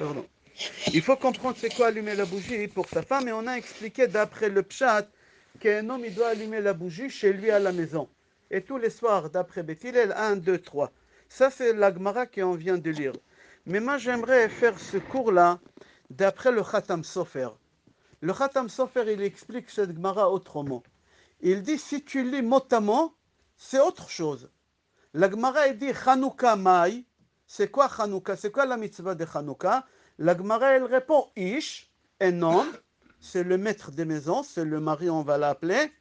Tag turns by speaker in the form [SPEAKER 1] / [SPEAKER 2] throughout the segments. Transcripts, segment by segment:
[SPEAKER 1] Pardon. Il faut comprendre c'est quoi allumer la bougie pour sa femme, et on a expliqué d'après le pshat qu'un homme il doit allumer la bougie chez lui à la maison. Et tous les soirs, d'après Beth Hillel, 1, 2, 3. Ça, c'est la Gemara qu'on vient de lire. Mais moi, j'aimerais faire ce cours-là d'après le Khatam Sofer. Le Khatam Sofer, il explique cette Gemara autrement. Il dit, si tu lis mot à mot, c'est autre chose. La Gemara, il dit, Chanukah Mai. C'est quoi Chanukah? C'est quoi la mitzvah de Chanukah? La Gemara, elle répond, Ish, un homme, c'est le maître des maisons, c'est le mari, on va l'appeler.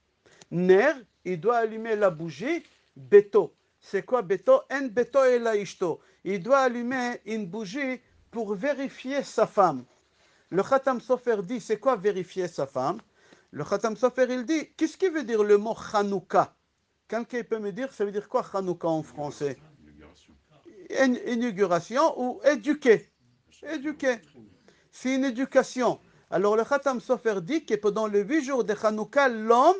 [SPEAKER 1] Ner, il doit allumer la bougie. Beto, c'est quoi Beto? En Beto et la Ishto. Il doit allumer une bougie pour vérifier sa femme. Le Khatam Sofer dit, c'est quoi vérifier sa femme? Le Khatam Sofer, il dit, qu'est-ce qui veut dire le mot Chanukah? Quelqu'un peut me dire, ça veut dire quoi Chanukah en français? Inauguration ou éduquer. Éduquer. C'est une éducation. Alors le Khatam Sofer dit que pendant les 8 jours de Hanouka, l'homme,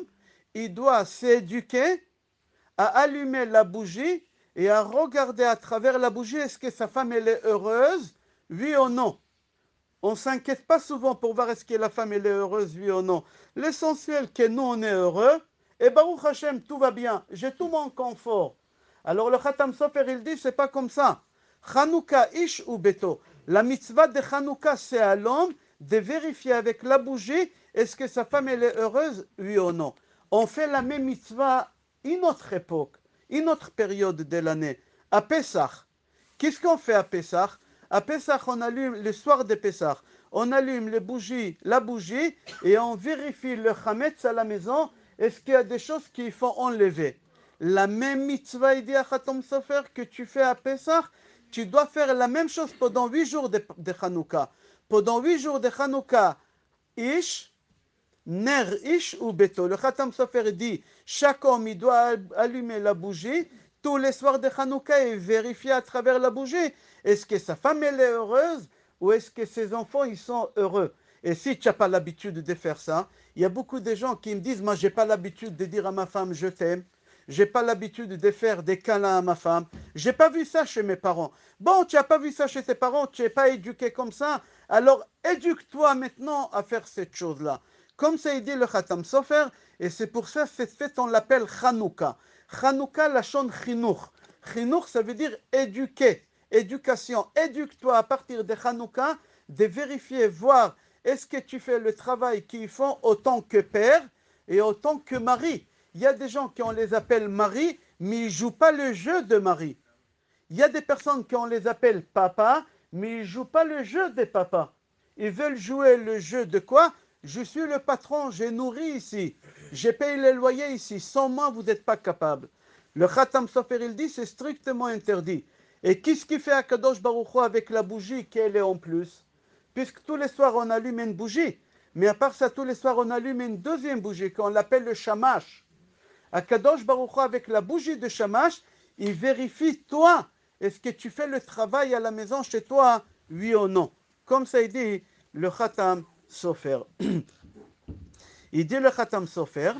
[SPEAKER 1] il doit s'éduquer à allumer la bougie et à regarder à travers la bougie est-ce que sa femme elle est heureuse, oui ou non. On ne s'inquiète pas souvent pour voir est-ce que la femme elle est heureuse, oui ou non. L'essentiel que nous on est heureux, et Baruch Hashem, tout va bien, j'ai tout mon confort. Alors le Khatam Sofer il dit c'est pas comme ça. Chanukah ish ou beto. La mitzvah de Chanukah c'est à l'homme de vérifier avec la bougie est-ce que sa femme elle est heureuse, oui ou non. On fait la même mitzvah une autre époque, une autre période de l'année, à Pessah. Qu'est-ce qu'on fait à Pessah? À Pessah, on allume le soir de Pessah. On allume les bougies, la bougie, et on vérifie le chametz à la maison. Est-ce qu'il y a des choses qu'il faut enlever? La même mitzvah, il dit à Khatam Sofer, que tu fais à Pessah, tu dois faire la même chose pendant 8 jours de Hanouka. Pendant 8 jours de Hanouka, Ish, Ner, Ish ou Beto. Le Khatam Sofer dit, chaque homme, il doit allumer la bougie tous les soirs de Hanouka et vérifier à travers la bougie. Est-ce que sa femme elle est heureuse ou est-ce que ses enfants ils sont heureux? Et si tu n'as pas l'habitude de faire ça, il y a beaucoup de gens qui me disent, moi j'ai pas l'habitude de dire à ma femme je t'aime, j'ai pas l'habitude de faire des câlins à ma femme, j'ai pas vu ça chez mes parents. Bon, tu n'as pas vu ça chez tes parents, tu n'es pas éduqué comme ça, alors éduque-toi maintenant à faire cette chose-là. Comme ça il dit le Khatam Sofer, et c'est pour ça cette fête on l'appelle Chanukah. Chanukah, la chon chinuch. Chinuch, ça veut dire éduquer, éducation. Éduque-toi à partir de Hanouka, de vérifier, voir est-ce que tu fais le travail qu'ils font autant que père et autant que mari. Il y a des gens qui on les appelle mari, mais ils ne jouent pas le jeu de mari. Il y a des personnes qui on les appelle papa, mais ils ne jouent pas le jeu des papas. Ils veulent jouer le jeu de quoi? Je suis le patron, j'ai nourri ici, j'ai payé les loyers ici, sans moi vous n'êtes pas capable. Le Khatam Sofer il dit c'est strictement interdit. Et qu'est-ce qui fait Akadosh Baruch Hu avec la bougie qu'elle est en plus? Puisque tous les soirs on allume une bougie, mais à part ça tous les soirs on allume une deuxième bougie qu'on l'appelle le shamash. Akadosh Baruch Hu avec la bougie de shamash, il vérifie toi, est-ce que tu fais le travail à la maison chez toi, oui ou non? Comme ça il dit le Khatam Sofer. Il dit le Khatam Sofer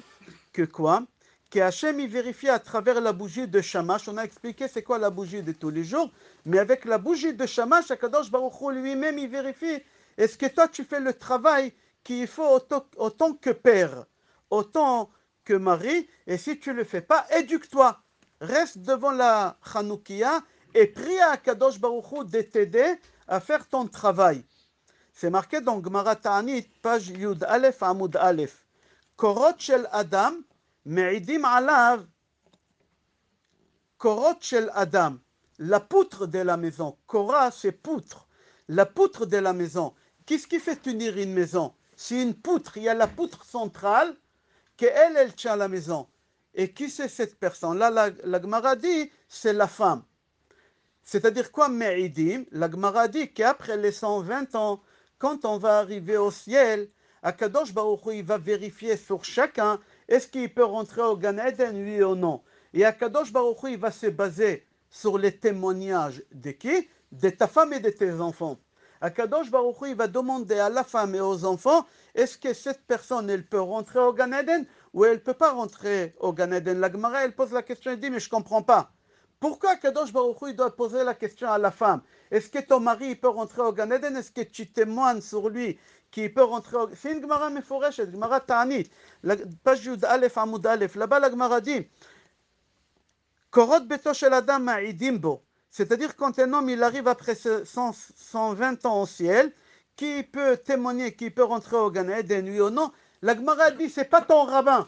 [SPEAKER 1] que quoi? Que Hachem il vérifie à travers la bougie de Shamash. On a expliqué c'est quoi la bougie de tous les jours, mais avec la bougie de Shamash, Akadosh Baruch Hu lui-même il vérifie est-ce que toi tu fais le travail qu'il faut autant que père, autant que mari, et si tu ne le fais pas, éduque-toi. Reste devant la Chanoukia et prie à Akadosh Baruch Hu de t'aider à faire ton travail. C'est marqué dans Gemara Ta'anit, page Yud Aleph Amud Aleph. Korot shel Adam, me'idim alav. Korot shel Adam, la poutre de la maison. Korah, c'est poutre. La poutre de la maison. Qu'est-ce qui fait tenir une maison? C'est une poutre. Il y a la poutre centrale, elle tient la maison. Et qui c'est cette personne? Là, la Gemara dit, c'est la femme. C'est-à-dire quoi, me'idim? La Gemara dit qu'après les 120 ans, quand on va arriver au ciel, Akadosh Baruch Hu, il va vérifier sur chacun, est-ce qu'il peut rentrer au Gan Eden, oui ou non. Et Akadosh Baruch Hu, il va se baser sur les témoignages de qui? De ta femme et de tes enfants. Akadosh Baruch Hu, il va demander à la femme et aux enfants, est-ce que cette personne, elle peut rentrer au Gan Eden ou elle ne peut pas rentrer au Gan Eden? La Gemara, elle pose la question, elle dit, mais je ne comprends pas. Pourquoi Kadosh Baruch Hu, il doit poser la question à la femme? Est-ce que ton mari il peut rentrer au Gan Eden? Est-ce que tu témoignes sur lui qu'il peut rentrer au... C'est une Gemara Meforeshet, Gemara Ta'anit, page Yud Aleph Amud Aleph. Là-bas, la Gemara dit Korot beto shel adam ma'idim bo. C'est-à-dire quand un homme il arrive après 120 ans au ciel, qui peut témoigner, qui peut rentrer au Gan Eden, oui ou non? La Gemara dit c'est pas ton rabbin.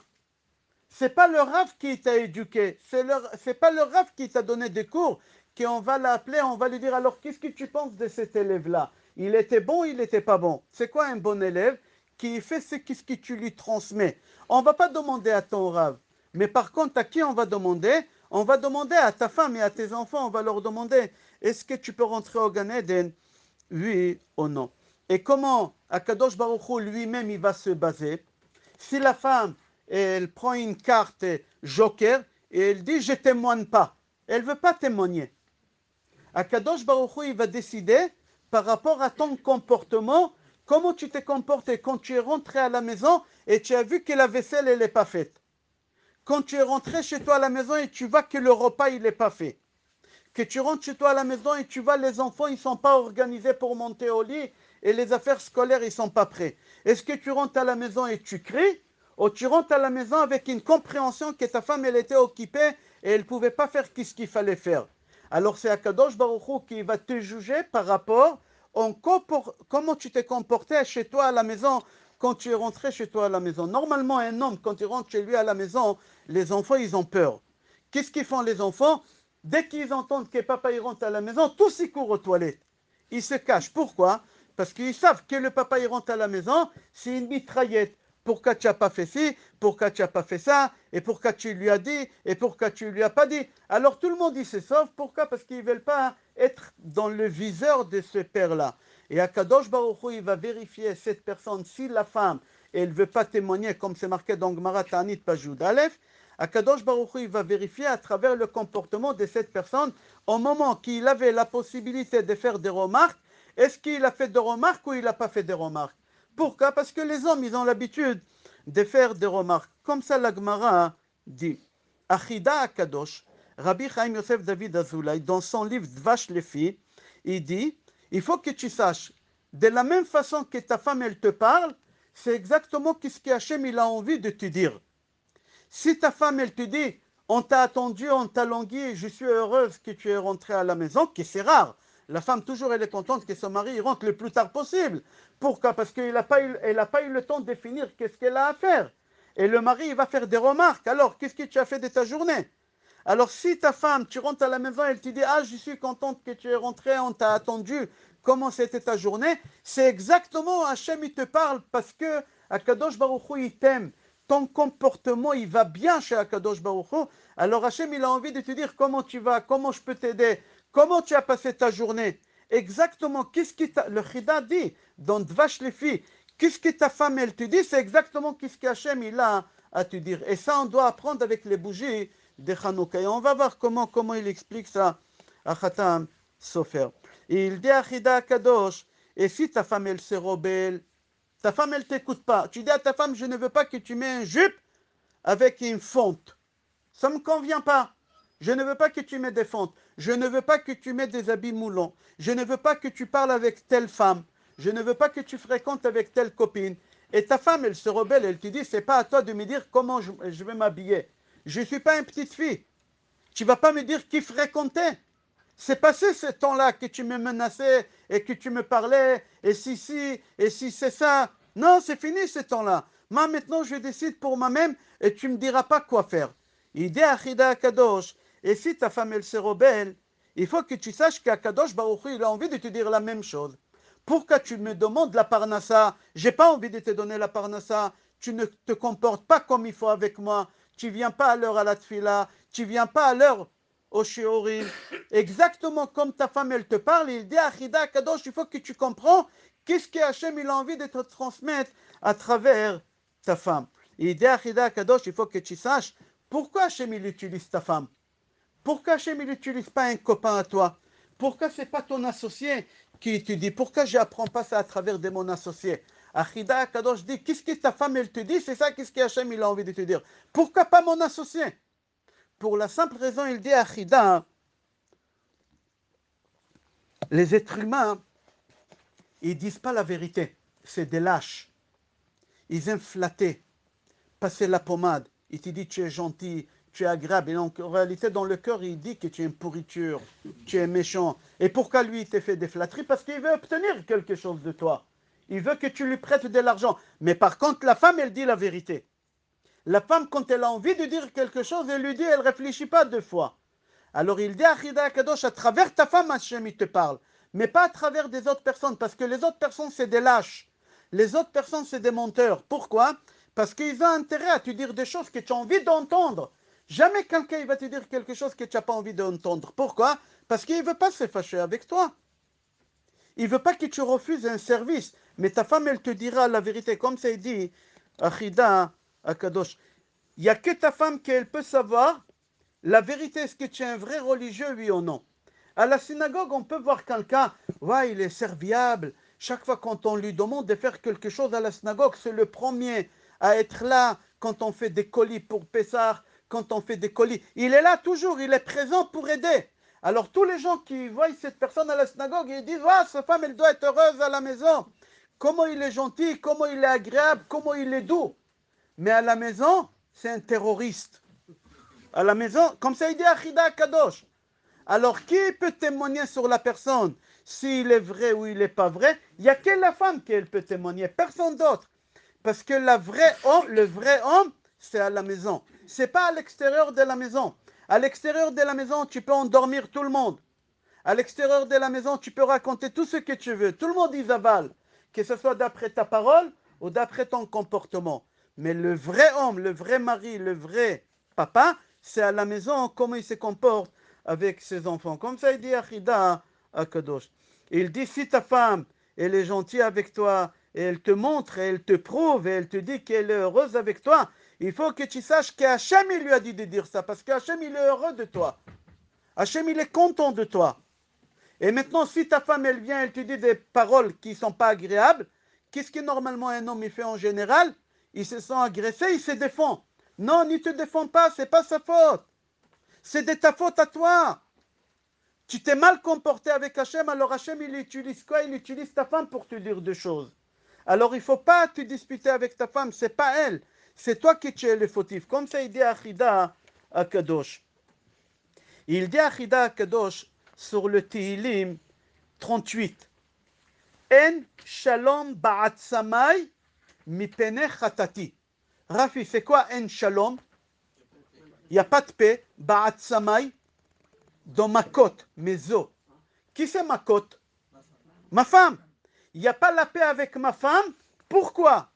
[SPEAKER 1] C'est pas le Rav qui t'a éduqué, c'est pas le Rav qui t'a donné des cours, qu'on va l'appeler, on va lui dire alors qu'est-ce que tu penses de cet élève-là? Il était bon, il n'était pas bon. C'est quoi un bon élève qui fait ce que tu lui transmets? On ne va pas demander à ton Rav, mais par contre à qui on va demander? On va demander à ta femme et à tes enfants, on va leur demander est-ce que tu peux rentrer au Gan Eden? Oui ou non? Et comment Akadosh Baruch Hu lui-même il va se baser? Si la femme elle prend une carte joker et elle dit je témoigne pas, elle veut pas témoigner. Akadosh Baruch Hu, il va décider par rapport à ton comportement, comment tu t'es comporté quand tu es rentré à la maison et tu as vu que la vaisselle elle n'est pas faite. Quand tu es rentré chez toi à la maison et tu vois que le repas il n'est pas fait. Que tu rentres chez toi à la maison et tu vois les enfants ils sont pas organisés pour monter au lit et les affaires scolaires ils sont pas prêts. Est-ce que tu rentres à la maison et tu cries? Ou tu rentres à la maison avec une compréhension que ta femme elle était occupée et elle ne pouvait pas faire ce qu'il fallait faire. Alors c'est Akadosh Baruch Hu qui va te juger par rapport à comment tu t'es comporté chez toi à la maison quand tu es rentré chez toi à la maison. Normalement un homme quand il rentre chez lui à la maison, les enfants ils ont peur. Qu'est-ce qu'ils font les enfants? Dès qu'ils entendent que papa il rentre à la maison, tous ils courent aux toilettes. Ils se cachent. Pourquoi? Parce qu'ils savent que le papa il rentre à la maison, c'est une mitraillette. Pourquoi tu n'as pas fait ci? Pourquoi tu n'as pas fait ça? Et pourquoi tu lui as dit? Et pourquoi tu lui as pas dit? Alors tout le monde il se sauve. Pourquoi? Parce qu'ils ne veulent pas être dans le viseur de ce père-là. Et Akadosh Baruch Hu, il va vérifier cette personne, si la femme, elle ne veut pas témoigner, comme c'est marqué dans Gemara Ta'anit, page Yud Aleph, Akadosh Baruch Hu, il va vérifier à travers le comportement de cette personne, au moment qu'il avait la possibilité de faire des remarques, est-ce qu'il a fait des remarques ou il n'a pas fait des remarques? Pourquoi? Parce que les hommes, ils ont l'habitude de faire des remarques. Comme ça, la Gemara dit, Achida Akadosh, Rabbi Chaim Yosef David Azoulay, dans son livre Dvash Lefi, il dit, il faut que tu saches, de la même façon que ta femme, elle te parle, c'est exactement ce qu'Hachem, il a envie de te dire. Si ta femme, elle te dit, on t'a attendu, on t'a langui, je suis heureuse que tu es rentré à la maison, que c'est rare. La femme, toujours, elle est contente que son mari il rentre le plus tard possible. Pourquoi? Parce qu'elle n'a pas eu le temps de définir qu'est-ce qu'elle a à faire. Et le mari, il va faire des remarques. Alors, qu'est-ce que tu as fait de ta journée? Alors, si ta femme, tu rentres à la maison, elle te dit, ah, je suis contente que tu es rentré, on t'a attendu, comment c'était ta journée? C'est exactement, Hachem, il te parle parce que Akadosh Baruch Hu, il t'aime. Ton comportement, il va bien chez Akadosh Baruch Hu. Alors Hachem, il a envie de te dire comment tu vas, comment je peux t'aider, comment tu as passé ta journée. Exactement, qu'est-ce que le Chida dit dans Dvash Lefi, qu'est-ce que ta femme, elle te dit, c'est exactement qu'est-ce qu'Hachem, il a à te dire. Et ça, on doit apprendre avec les bougies de Hanouka. Et on va voir comment il explique ça à Khatam Sofer. Et il dit à Chida Kadosh, et si ta femme, elle se rebelle, ta femme, elle ne t'écoute pas. Tu dis à ta femme, je ne veux pas que tu mets un jupe avec une fonte. Ça ne me convient pas. Je ne veux pas que tu mets des fontes. Je ne veux pas que tu mets des habits moulants. Je ne veux pas que tu parles avec telle femme. Je ne veux pas que tu fréquentes avec telle copine. Et ta femme, elle se rebelle, elle te dit, c'est pas à toi de me dire comment je vais m'habiller. Je ne suis pas une petite fille. Tu ne vas pas me dire qui fréquentait. C'est passé ce temps-là que tu me menaçais et que tu me parlais, et si c'est ça. Non, c'est fini ce temps-là. Moi, maintenant, je décide pour moi-même et tu ne me diras pas quoi faire. Il dit à Chida Kadosh, et si ta femme, elle se rebelle, il faut que tu saches qu'Akadosh Baruch Hu, il a envie de te dire la même chose. Pourquoi tu me demandes la parnassa? J'ai pas envie de te donner la parnassa. Tu ne te comportes pas comme il faut avec moi. Tu viens pas à l'heure à la tfila. Tu viens pas à l'heure au shiurim. Exactement comme ta femme, elle te parle, il dit à Chida Kadosh, il faut que tu comprends qu'est-ce que Hachem, il a envie de te transmettre à travers ta femme. Il dit à Chida Kadosh, il faut que tu saches pourquoi Hachem, il utilise ta femme. Pourquoi Hachem, il n'utilise pas un copain à toi? Pourquoi ce n'est pas ton associé qui étudie? Pourquoi je n'apprends pas ça à travers de mon associé? Achida Kadosh dit, qu'est-ce que ta femme, elle te dit? C'est ça, qu'est-ce qu'Hachem, il a envie de te dire. Pourquoi pas mon associé? Pour la simple raison, il dit à Achida, Les êtres humains, ils disent pas la vérité. C'est des lâches. Ils aiment flatter, passer la pommade. Il te dit tu es gentil, tu es agréable. Et donc, en réalité, dans le cœur, il dit que tu es une pourriture, tu es méchant. Et pourquoi lui, il te fait des flatteries? Parce qu'il veut obtenir quelque chose de toi. Il veut que tu lui prêtes de l'argent. Mais par contre, la femme, elle dit la vérité. La femme, quand elle a envie de dire quelque chose, elle lui dit, elle ne réfléchit pas deux fois. Alors il dit à Achida Kadosh, à travers ta femme, Hachem, il te parle. Mais pas à travers des autres personnes, parce que les autres personnes, c'est des lâches. Les autres personnes, c'est des menteurs. Pourquoi? Parce qu'ils ont intérêt à te dire des choses que tu as envie d'entendre. Jamais quelqu'un il va te dire quelque chose que tu n'as pas envie d'entendre. Pourquoi? Parce qu'il ne veut pas se fâcher avec toi. Il ne veut pas que tu refuses un service. Mais ta femme, elle te dira la vérité. Comme ça, il dit, Achida Akadosh, il n'y a que ta femme qu'elle peut savoir la vérité. Est-ce que tu es un vrai religieux, oui ou non? À la synagogue, on peut voir quelqu'un, ouais, il est serviable. Chaque fois quand on lui demande de faire quelque chose à la synagogue, c'est le premier à être là quand on fait des colis pour Pessah, quand on fait des colis. Il est là toujours, il est présent pour aider. Alors tous les gens qui voient cette personne à la synagogue, ils disent, ouais, cette femme, elle doit être heureuse à la maison. Comment il est gentil, comment il est agréable, comment il est doux. Mais à la maison, c'est un terroriste. À la maison, comme ça il dit Achida Kadosh. Alors qui peut témoigner sur la personne s'il est vrai ou il n'est pas vrai? Il n'y a que la femme qui peut témoigner, personne d'autre. Parce que le vrai homme, c'est à la maison. C'est pas à l'extérieur de la maison. À l'extérieur de la maison, tu peux endormir tout le monde. À l'extérieur de la maison, tu peux raconter tout ce que tu veux. Tout le monde y avale, que ce soit d'après ta parole ou d'après ton comportement. Mais le vrai homme, le vrai mari, le vrai papa, c'est à la maison comment il se comporte avec ses enfants. Comme ça, il dit Achida à Kadosh. Il dit, si ta femme, elle est gentille avec toi, et elle te montre, et elle te prouve, et elle te dit qu'elle est heureuse avec toi, il faut que tu saches qu'Hachem, il lui a dit de dire ça, parce qu'Hachem, il est heureux de toi. Hachem, il est content de toi. Et maintenant, si ta femme, elle vient, elle te dit des paroles qui ne sont pas agréables, qu'est-ce que normalement un homme il fait en général? Il se sent agressé, il se défend. Non, ne te défends pas, c'est pas sa faute. C'est de ta faute à toi. Tu t'es mal comporté avec Hachem, alors Hachem, il utilise quoi? Il utilise ta femme pour te dire des choses. Alors il ne faut pas te disputer avec ta femme, c'est pas elle. C'est toi qui es le fautif. Comme ça, il dit à Achida à Kadosh. Il dit à Achida à Kadosh sur le Tehillim 38. En shalom ba'at samay mipene chatati. Rafi, c'est quoi en shalom? Il n'y a pas de paix. Ba'at samay, dans ma côte, mes os. Qui c'est ma côte? Ma femme. Il n'y a pas la paix avec ma femme. Pourquoi?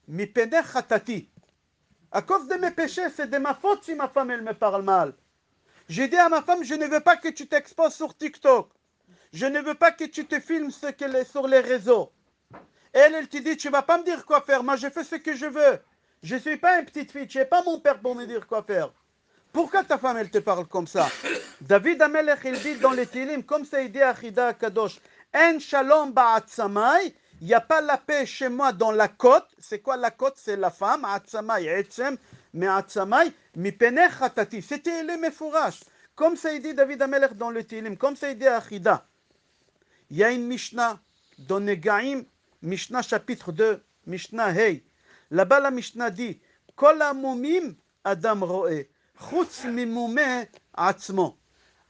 [SPEAKER 1] Mipene chatati. À cause de mes péchés, c'est de ma faute si ma femme, elle me parle mal. J'ai dit à ma femme, je ne veux pas que tu t'exposes sur TikTok. Je ne veux pas que tu te filmes sur les réseaux. Elle te dit, tu ne vas pas me dire quoi faire. Moi, je fais ce que je veux. Je ne suis pas une petite fille. Tu n'es pas mon père pour me dire quoi faire. Pourquoi ta femme, elle te parle comme ça? David Amelech, il dit dans les Tilim, comme ça il dit à Achida Kadosh, En shalom ba'at samay, il n'y a pas la paix chez moi dans la côte. C'est quoi la côte? C'est la femme. Atsamay, etzem, mais atsamay, mi penech hatati. C'était les mefourash. Comme ça il dit David Amelech dans le Tilim, comme ça il dit à Achida. Il y a une Mishnah dans Negaim, Mishnah chapitre 2, Mishnah Hey. Là-bas, la Mishnah dit Kol hamumim Adam ro'eh, chutz mimumeh atzmo.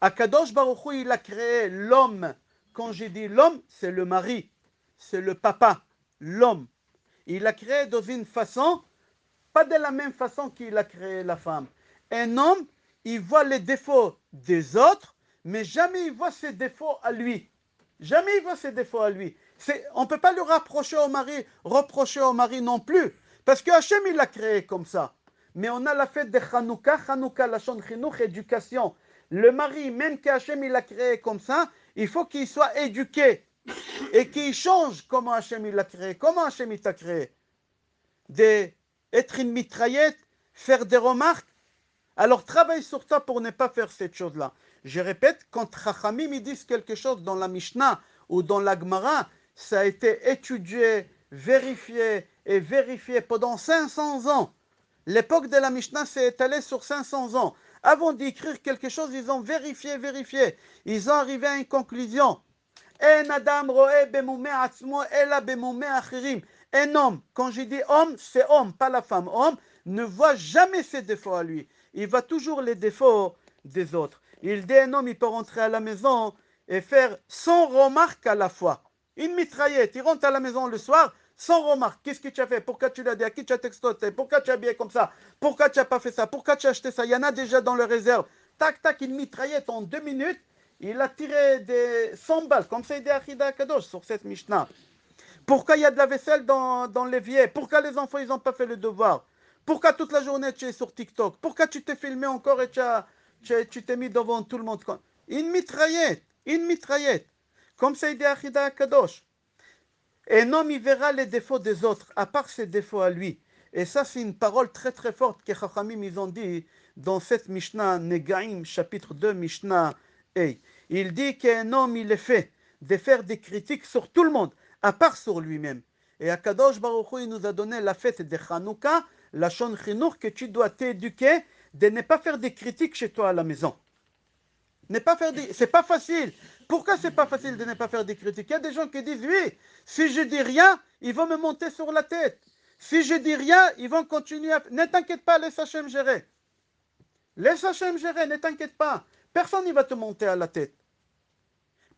[SPEAKER 1] Akadosh Baruch Hu, il a créé l'homme. Quand j'ai dit l'homme, c'est le mari, c'est le papa, l'homme. Il l'a créé dans une façon, pas de la même façon qu'il a créé la femme. Un homme, il voit les défauts des autres, mais jamais il voit ses défauts à lui. Jamais il voit ses défauts à lui. On ne peut pas le reprocher au mari non plus. Parce que Hachem, il l'a créé comme ça. Mais on a la fête de Hanouka, Hanouka, la Shon Chinuch, éducation. Le mari, même qu'Hachem, il l'a créé comme ça, il faut qu'il soit éduqué. Et qu'il change comment Hachem, il l'a créé. Comment Hachem, il t'a créé? Être une mitraillette, faire des remarques. Alors travaille sur toi pour ne pas faire cette chose-là. Je répète, quand Chachamim ils disent quelque chose dans la Mishnah ou dans la Gemara, ça a été étudié, vérifié et vérifié pendant 500 ans. L'époque de la Mishnah s'est étalée sur 500 ans. Avant d'écrire quelque chose, ils ont vérifié. Ils ont arrivé à une conclusion. Un adam roe bemoumé atzmo ela bemoumé achirim. Un homme, quand je dis homme, c'est homme, pas la femme. Homme ne voit jamais ses défauts à lui. Il voit toujours les défauts des autres. Il dit un homme, il peut rentrer à la maison et faire 100 remarques à la fois. Une mitraillette, il rentre à la maison le soir, sans remarque. Qu'est-ce que tu as fait? Pourquoi tu l'as dit? À qui tu as textoté? Pourquoi tu as habillé comme ça? Pourquoi tu n'as pas fait ça? Pourquoi tu as acheté ça? Il y en a déjà dans le réserve. Tac, tac, une mitraillette en 2 minutes. Il a tiré des 100 balles, comme ça il dit Achida Kadosh sur cette Mishnah. Pourquoi il y a de la vaisselle dans l'évier? Pourquoi les enfants ils n'ont pas fait le devoir? Pourquoi toute la journée tu es sur TikTok? Pourquoi tu t'es filmé encore et tu t'es mis devant tout le monde? Une mitraillette. Comme ça il dit Achida Kadosh. Un homme, il verra les défauts des autres, à part ses défauts à lui. Et ça, c'est une parole très très forte que Chachamim, ils ont dit dans cette Mishnah, Negaim, chapitre 2, Mishnah A. Il dit qu'un homme, il est fait de faire des critiques sur tout le monde, à part sur lui-même. Et Akadosh Baruch Hu, il nous a donné la fête de Hanouka, la Shon Chinour, que tu dois t'éduquer de ne pas faire des critiques chez toi à la maison. Ne pas faire des... C'est pas facile. Pourquoi c'est pas facile de ne pas faire des critiques? Il y a des gens qui disent, oui, si je dis rien, ils vont me monter sur la tête. Si je dis rien, ils vont continuer à... Ne t'inquiète pas, laisse Hachem gérer. Laisse Hachem gérer, ne t'inquiète pas. Personne ne va te monter à la tête.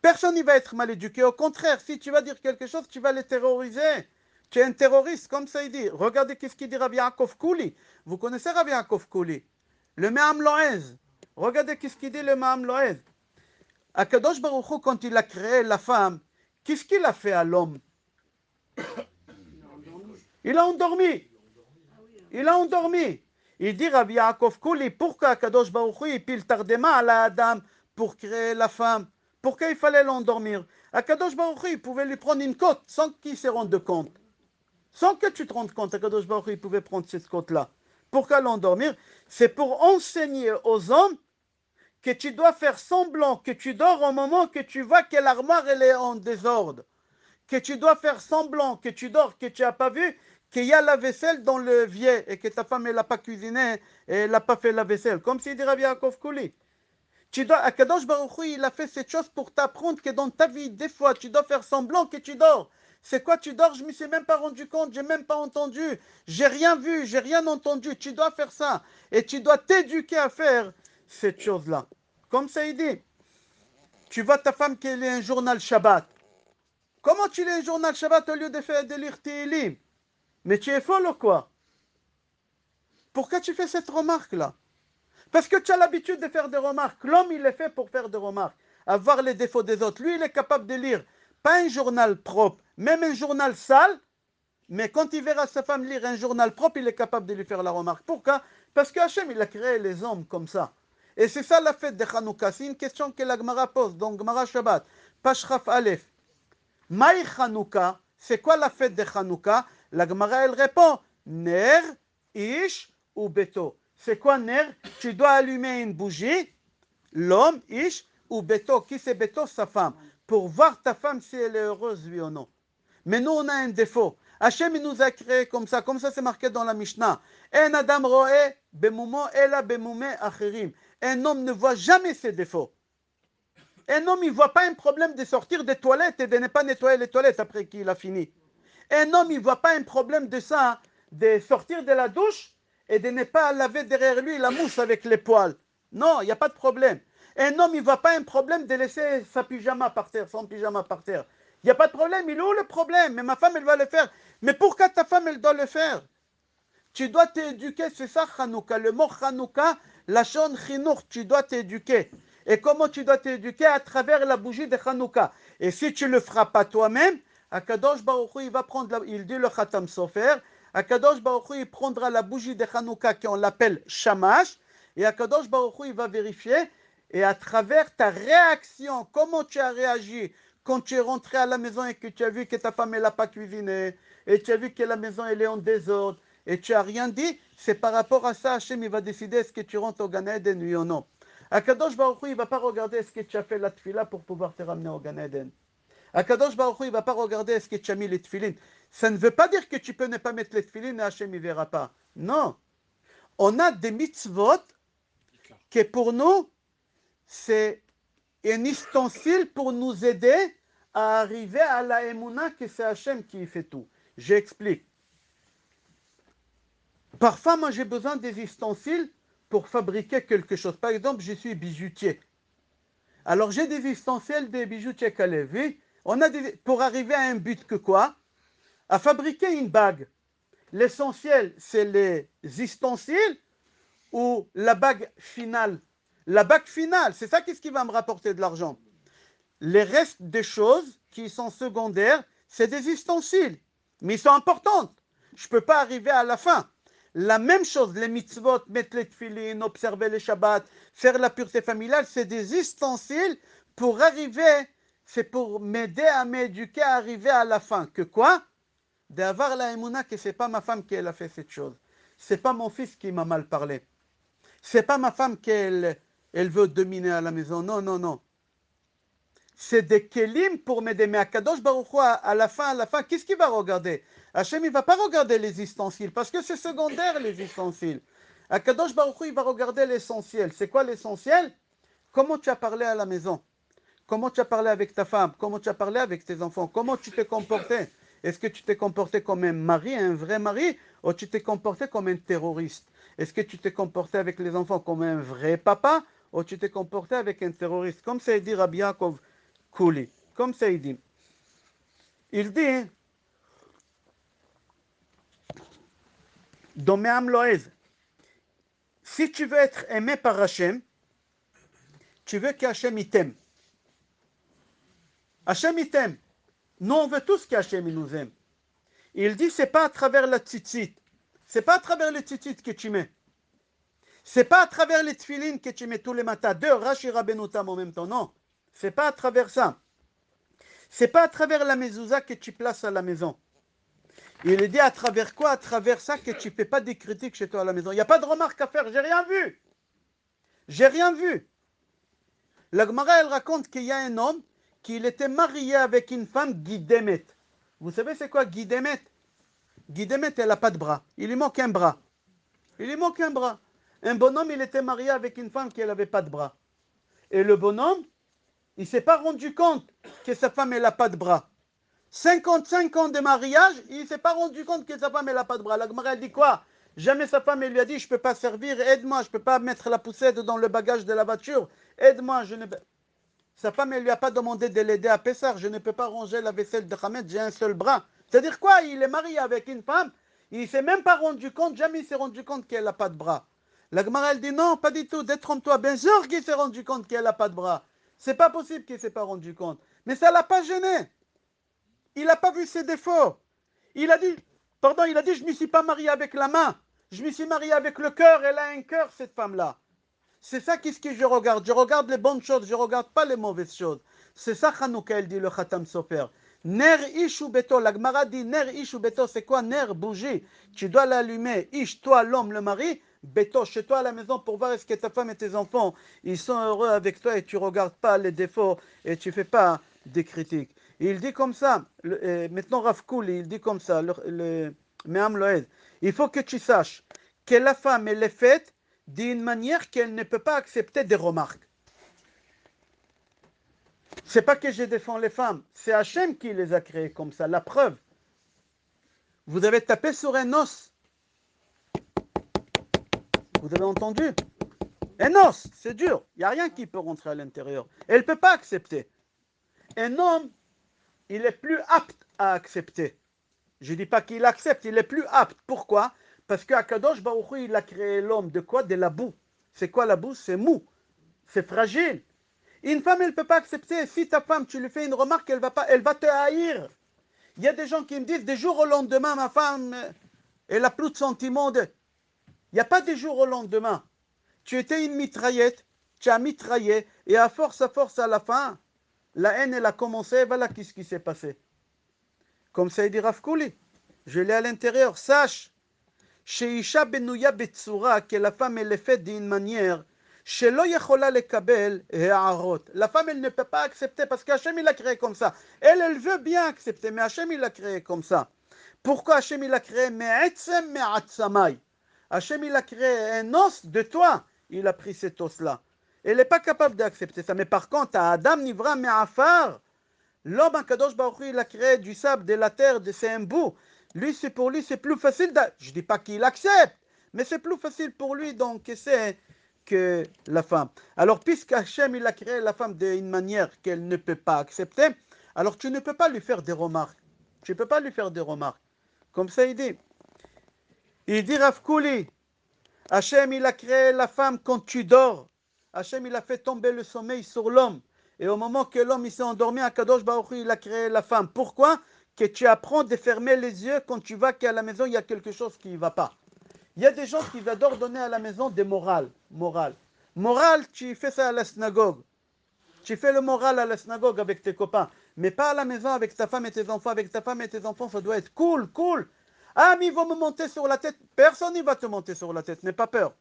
[SPEAKER 1] Personne ne va être mal éduqué. Au contraire, si tu vas dire quelque chose, tu vas les terroriser. Tu es un terroriste, comme ça il dit. Regardez qu'est-ce qu'il dit Rabbi Yaakov Kouli. Vous connaissez Rabbi Yaakov Kouli? Le Me'am Loez. Regardez qu'est-ce qu'il dit le Me'am Loez. Akadosh Baruch Hu, quand il a créé la femme, qu'est-ce qu'il a fait à l'homme? Il a endormi. Il a endormi. Il dit Rabbi Yaakov Kouli, pourquoi Akadosh Baruch Hu, il pile tardement à la Adam pour créer la femme? Pourquoi il fallait l'endormir? Akadosh Baruch Hu, il pouvait lui prendre une côte sans qu'il se rende compte. Sans que tu te rendes compte, Akadosh Baruch Hu, il pouvait prendre cette côte-là. Pourquoi l'endormir? C'est pour enseigner aux hommes que tu dois faire semblant que tu dors au moment que tu vois que l'armoire elle est en désordre. Que tu dois faire semblant que tu dors, que tu n'as pas vu qu'il y a la vaisselle dans le l'évier et que ta femme elle n'a pas cuisiné et elle n'a pas fait la vaisselle. Comme s'il dirait Yaakov Kouli. Akadosh Baruch Hu, il a fait cette chose pour t'apprendre que dans ta vie, des fois, tu dois faire semblant que tu dors. C'est quoi tu dors? Je ne me suis même pas rendu compte, j'ai même pas entendu, j'ai rien vu, j'ai rien entendu. Tu dois faire ça et tu dois t'éduquer à faire cette chose-là. Comme ça, il dit, tu vois ta femme qui lit un journal Shabbat. Comment tu lis un journal Shabbat au lieu de lire Tehillim? Mais tu es folle ou quoi? Pourquoi tu fais cette remarque-là? Parce que tu as l'habitude de faire des remarques. L'homme, il est fait pour faire des remarques, avoir les défauts des autres. Lui, il est capable de lire, pas un journal propre, même un journal sale, mais quand il verra sa femme lire un journal propre, il est capable de lui faire la remarque. Pourquoi? Parce que Hachem, il a créé les hommes comme ça. Et c'est ça la fête de Hanouka. C'est une question que la Gemara pose, donc Gemara Shabbat, Pashraf Aleph. Maï Hanouka, c'est quoi la fête de Hanouka? La Gemara, elle répond, Ner, Ish ou Beto. C'est quoi Ner? Tu dois allumer une bougie, l'homme, Ish ou Beto. Qui c'est Beto? Sa femme. Pour voir ta femme si elle est heureuse, oui ou non. Mais nous, on a un défaut. Hachem, il nous a créé comme ça c'est marqué dans la Mishnah. Un adam roe bemumo ela bemume achirim. Un homme ne voit jamais ses défauts. Un homme, il ne voit pas un problème de sortir des toilettes et de ne pas nettoyer les toilettes après qu'il a fini. Un homme, il ne voit pas un problème de ça, de sortir de la douche et de ne pas laver derrière lui la mousse avec les poils. Non, il n'y a pas de problème. Un homme, il ne voit pas un problème de laisser sa pyjama par terre, son pyjama par terre. Il n'y a pas de problème, il est où le problème? Mais ma femme, elle va le faire. Mais pourquoi ta femme, elle doit le faire? Tu dois t'éduquer, c'est ça Hanouka. Le mot Hanouka, la shon chinour, tu dois t'éduquer. Et comment tu dois t'éduquer? À travers la bougie de Hanouka. Et si tu ne le feras pas toi-même, Akadosh Baruch Hu, il va prendre, il dit le Khatam Sofer, Akadosh Baruch Hu, il prendra la bougie de Hanouka qu'on l'appelle Shamash, et Akadosh Baruch Hu, il va vérifier, et à travers ta réaction, comment tu as réagi quand tu es rentré à la maison et que tu as vu que ta femme n'a pas cuisiné, et tu as vu que la maison elle est en désordre, et tu n'as rien dit, c'est par rapport à ça, Hachem, il va décider est-ce que tu rentres au Gan Eden, oui ou non. Akadosh Baruch Hu, il ne va pas regarder est-ce que tu as fait la tfila pour pouvoir te ramener au Gan Eden. Akadosh Baruch Hu, il ne va pas regarder est-ce que tu as mis les tfilines. Ça ne veut pas dire que tu peux ne pas mettre les tfilines et Hachem, il ne verra pas. Non. On a des mitzvot que pour nous, c'est un ustensile pour nous aider à arriver à la émouna que c'est Hachem qui fait tout. J'explique. Parfois, moi, j'ai besoin des ustensiles pour fabriquer quelque chose. Par exemple, je suis bijoutier. Alors, j'ai des ustensiles des bijoutiers Kalevi. On a pour arriver à un but que quoi? À fabriquer une bague. L'essentiel, c'est les ustensiles ou la bague finale. La bague finale, c'est ça qui va me rapporter de l'argent. Les restes des choses qui sont secondaires, c'est des ustensiles. Mais ils sont importantes. Je ne peux pas arriver à la fin. La même chose, les mitzvot, mettre les tefilines, observer les shabbats, faire la pureté familiale, c'est des ustensiles pour arriver, c'est pour m'aider à m'éduquer à arriver à la fin. Que quoi? D'avoir la émouna que ce n'est pas ma femme qui a fait cette chose. Ce n'est pas mon fils qui m'a mal parlé. Ce n'est pas ma femme qu'elle veut dominer à la maison. Non, non, non. C'est des kelim pour m'aider. Mais Akadosh Baruch Hu, à la fin, qu'est-ce qu'il va regarder? Hachem, il ne va pas regarder les ustensiles, parce que c'est secondaire, les ustensiles. Akadosh Baruch Hu, il va regarder l'essentiel. C'est quoi l'essentiel? Comment tu as parlé à la maison? Comment tu as parlé avec ta femme? Comment tu as parlé avec tes enfants? Comment tu t'es comporté? Est-ce que tu t'es comporté comme un mari, un vrai mari, ou tu t'es comporté comme un terroriste? Est-ce que tu t'es comporté avec les enfants comme un vrai papa, ou tu t'es comporté avec un terroriste? Comme ça dit Rabbi Yaakov Kouli. Comme ça il dit. Il dit, dans Me'am Loez, si tu veux être aimé par Hachem, tu veux qu'Hachem il t'aime. Hachem il t'aime. Nous on veut tous qu'Hachem il nous aime. Il dit, c'est pas à travers la tzitzit. C'est pas à travers les tzitzit que tu mets. C'est pas à travers les tfilines que tu mets tous les matins. Deux Rashi Rabbeinu Tam en même temps. Non. C'est pas à travers ça. C'est pas à travers la mezouza que tu places à la maison. Il dit à travers quoi? À travers ça que tu ne fais pas des critiques chez toi à la maison. Il n'y a pas de remarque à faire. J'ai rien vu. J'ai rien vu. La Gemara, elle raconte qu'il y a un homme qui était marié avec une femme Guidemet. Vous savez c'est quoi Guidemet? Guidemet, elle n'a pas de bras. Il lui manque un bras. Il lui manque un bras. Un bonhomme, il était marié avec une femme qui n'avait pas de bras. Et le bonhomme, il ne s'est pas rendu compte que sa femme, elle n'a pas de bras. 55 ans de mariage, il ne s'est pas rendu compte que sa femme, elle n'a pas de bras. La Gemara, elle dit quoi? Jamais sa femme, elle lui a dit, je ne peux pas servir, aide-moi, je ne peux pas mettre la poussette dans le bagage de la voiture, aide-moi. Sa femme, elle ne lui a pas demandé de l'aider à Pessar, je ne peux pas ranger la vaisselle de Hamed, j'ai un seul bras. C'est-à-dire quoi? Il est marié avec une femme, il ne s'est même pas rendu compte, jamais il s'est rendu compte qu'elle n'a pas de bras. La Gemara, elle dit, non, pas du tout, détrompe-toi, bien sûr qu'il s'est rendu compte qu'elle n'a pas de bras. C'est pas possible qu'il ne s'est pas rendu compte. Mais ça ne l'a pas gêné. Il n'a pas vu ses défauts. Il a dit, je ne me suis pas marié avec la main. Je me suis marié avec le cœur. Elle a un cœur, cette femme-là. C'est ça qu'est-ce que je regarde. Je regarde les bonnes choses. Je ne regarde pas les mauvaises choses. C'est ça, Hanouka, elle dit le Khatam Sofer. Ner ish ou beto. La Gemara dit ner ish ou beto. C'est quoi ner? Bougie. Tu dois l'allumer. Ish, toi, l'homme, le mari. Beto, chez toi à la maison pour voir est-ce que ta femme et tes enfants, ils sont heureux avec toi et tu ne regardes pas les défauts et tu ne fais pas des critiques. Et il dit comme ça, maintenant Rav Kouli, il dit comme ça, Me'am Loed, il faut que tu saches que la femme, elle est faite d'une manière qu'elle ne peut pas accepter des remarques. C'est pas que je défends les femmes, c'est Hachem qui les a créées comme ça, la preuve. Vous avez tapé sur un os. Vous avez entendu? Un os, c'est dur, il n'y a rien qui peut rentrer à l'intérieur. Elle ne peut pas accepter. Un homme, il est plus apte à accepter. Je ne dis pas qu'il accepte, il est plus apte. Pourquoi? Parce qu'Akadosh Baruch Hu, il a créé l'homme de quoi? De la boue. C'est quoi la boue? C'est mou. C'est fragile. Une femme, elle ne peut pas accepter. Si ta femme, tu lui fais une remarque, elle va te haïr. Il y a des gens qui me disent, des jours au lendemain, ma femme, elle n'a plus de sentiments. Il n'y a pas des jours au lendemain. Tu étais une mitraillette, tu as mitraillé, et à force, à la fin, la haine, elle a commencé, voilà qu'est-ce qui s'est passé. Comme ça, il dit Rav Kouli. Je l'ai à l'intérieur. Sache, chez Isha Benouya Betsura, que la femme, elle est faite d'une manière, Shelo Yechola Lekabel He'arot. La femme, elle ne peut pas accepter parce qu'Hachem, il l'a créé comme ça. Elle veut bien accepter, mais Hachem, il l'a créé comme ça. Pourquoi Hachem, il l'a créé? Me'etzem me'atzamai. Hachem, il a créé un os de toi il a pris cet os-là. Elle n'est pas capable d'accepter ça. Mais par contre, à Adam Nivra Me'afar, l'homme Kadosh Baruch Hu, il a créé du sable, de la terre, de ses embouts. Pour lui, c'est plus facile. Je ne dis pas qu'il accepte, mais c'est plus facile pour lui d'encaisser que la femme. Alors, puisque Hachem, il a créé la femme d'une manière qu'elle ne peut pas accepter, alors tu ne peux pas lui faire des remarques. Tu ne peux pas lui faire des remarques. Comme ça, il dit. Il dit Rav Kouli, Hachem, il a créé la femme quand tu dors. Hachem, il a fait tomber le sommeil sur l'homme. Et au moment que l'homme s'est endormi, Akadosh Baruch Hu, il a créé la femme. Pourquoi? Que tu apprends de fermer les yeux quand tu vois qu'à la maison, il y a quelque chose qui ne va pas. Il y a des gens qui adorent donner à la maison des morales. Morale, tu fais ça à la synagogue. Tu fais le moral à la synagogue avec tes copains. Mais pas à la maison avec ta femme et tes enfants. Avec ta femme et tes enfants, ça doit être cool, cool. Ah, mais ils vont me monter sur la tête. Personne ne va te monter sur la tête, n'aie pas peur.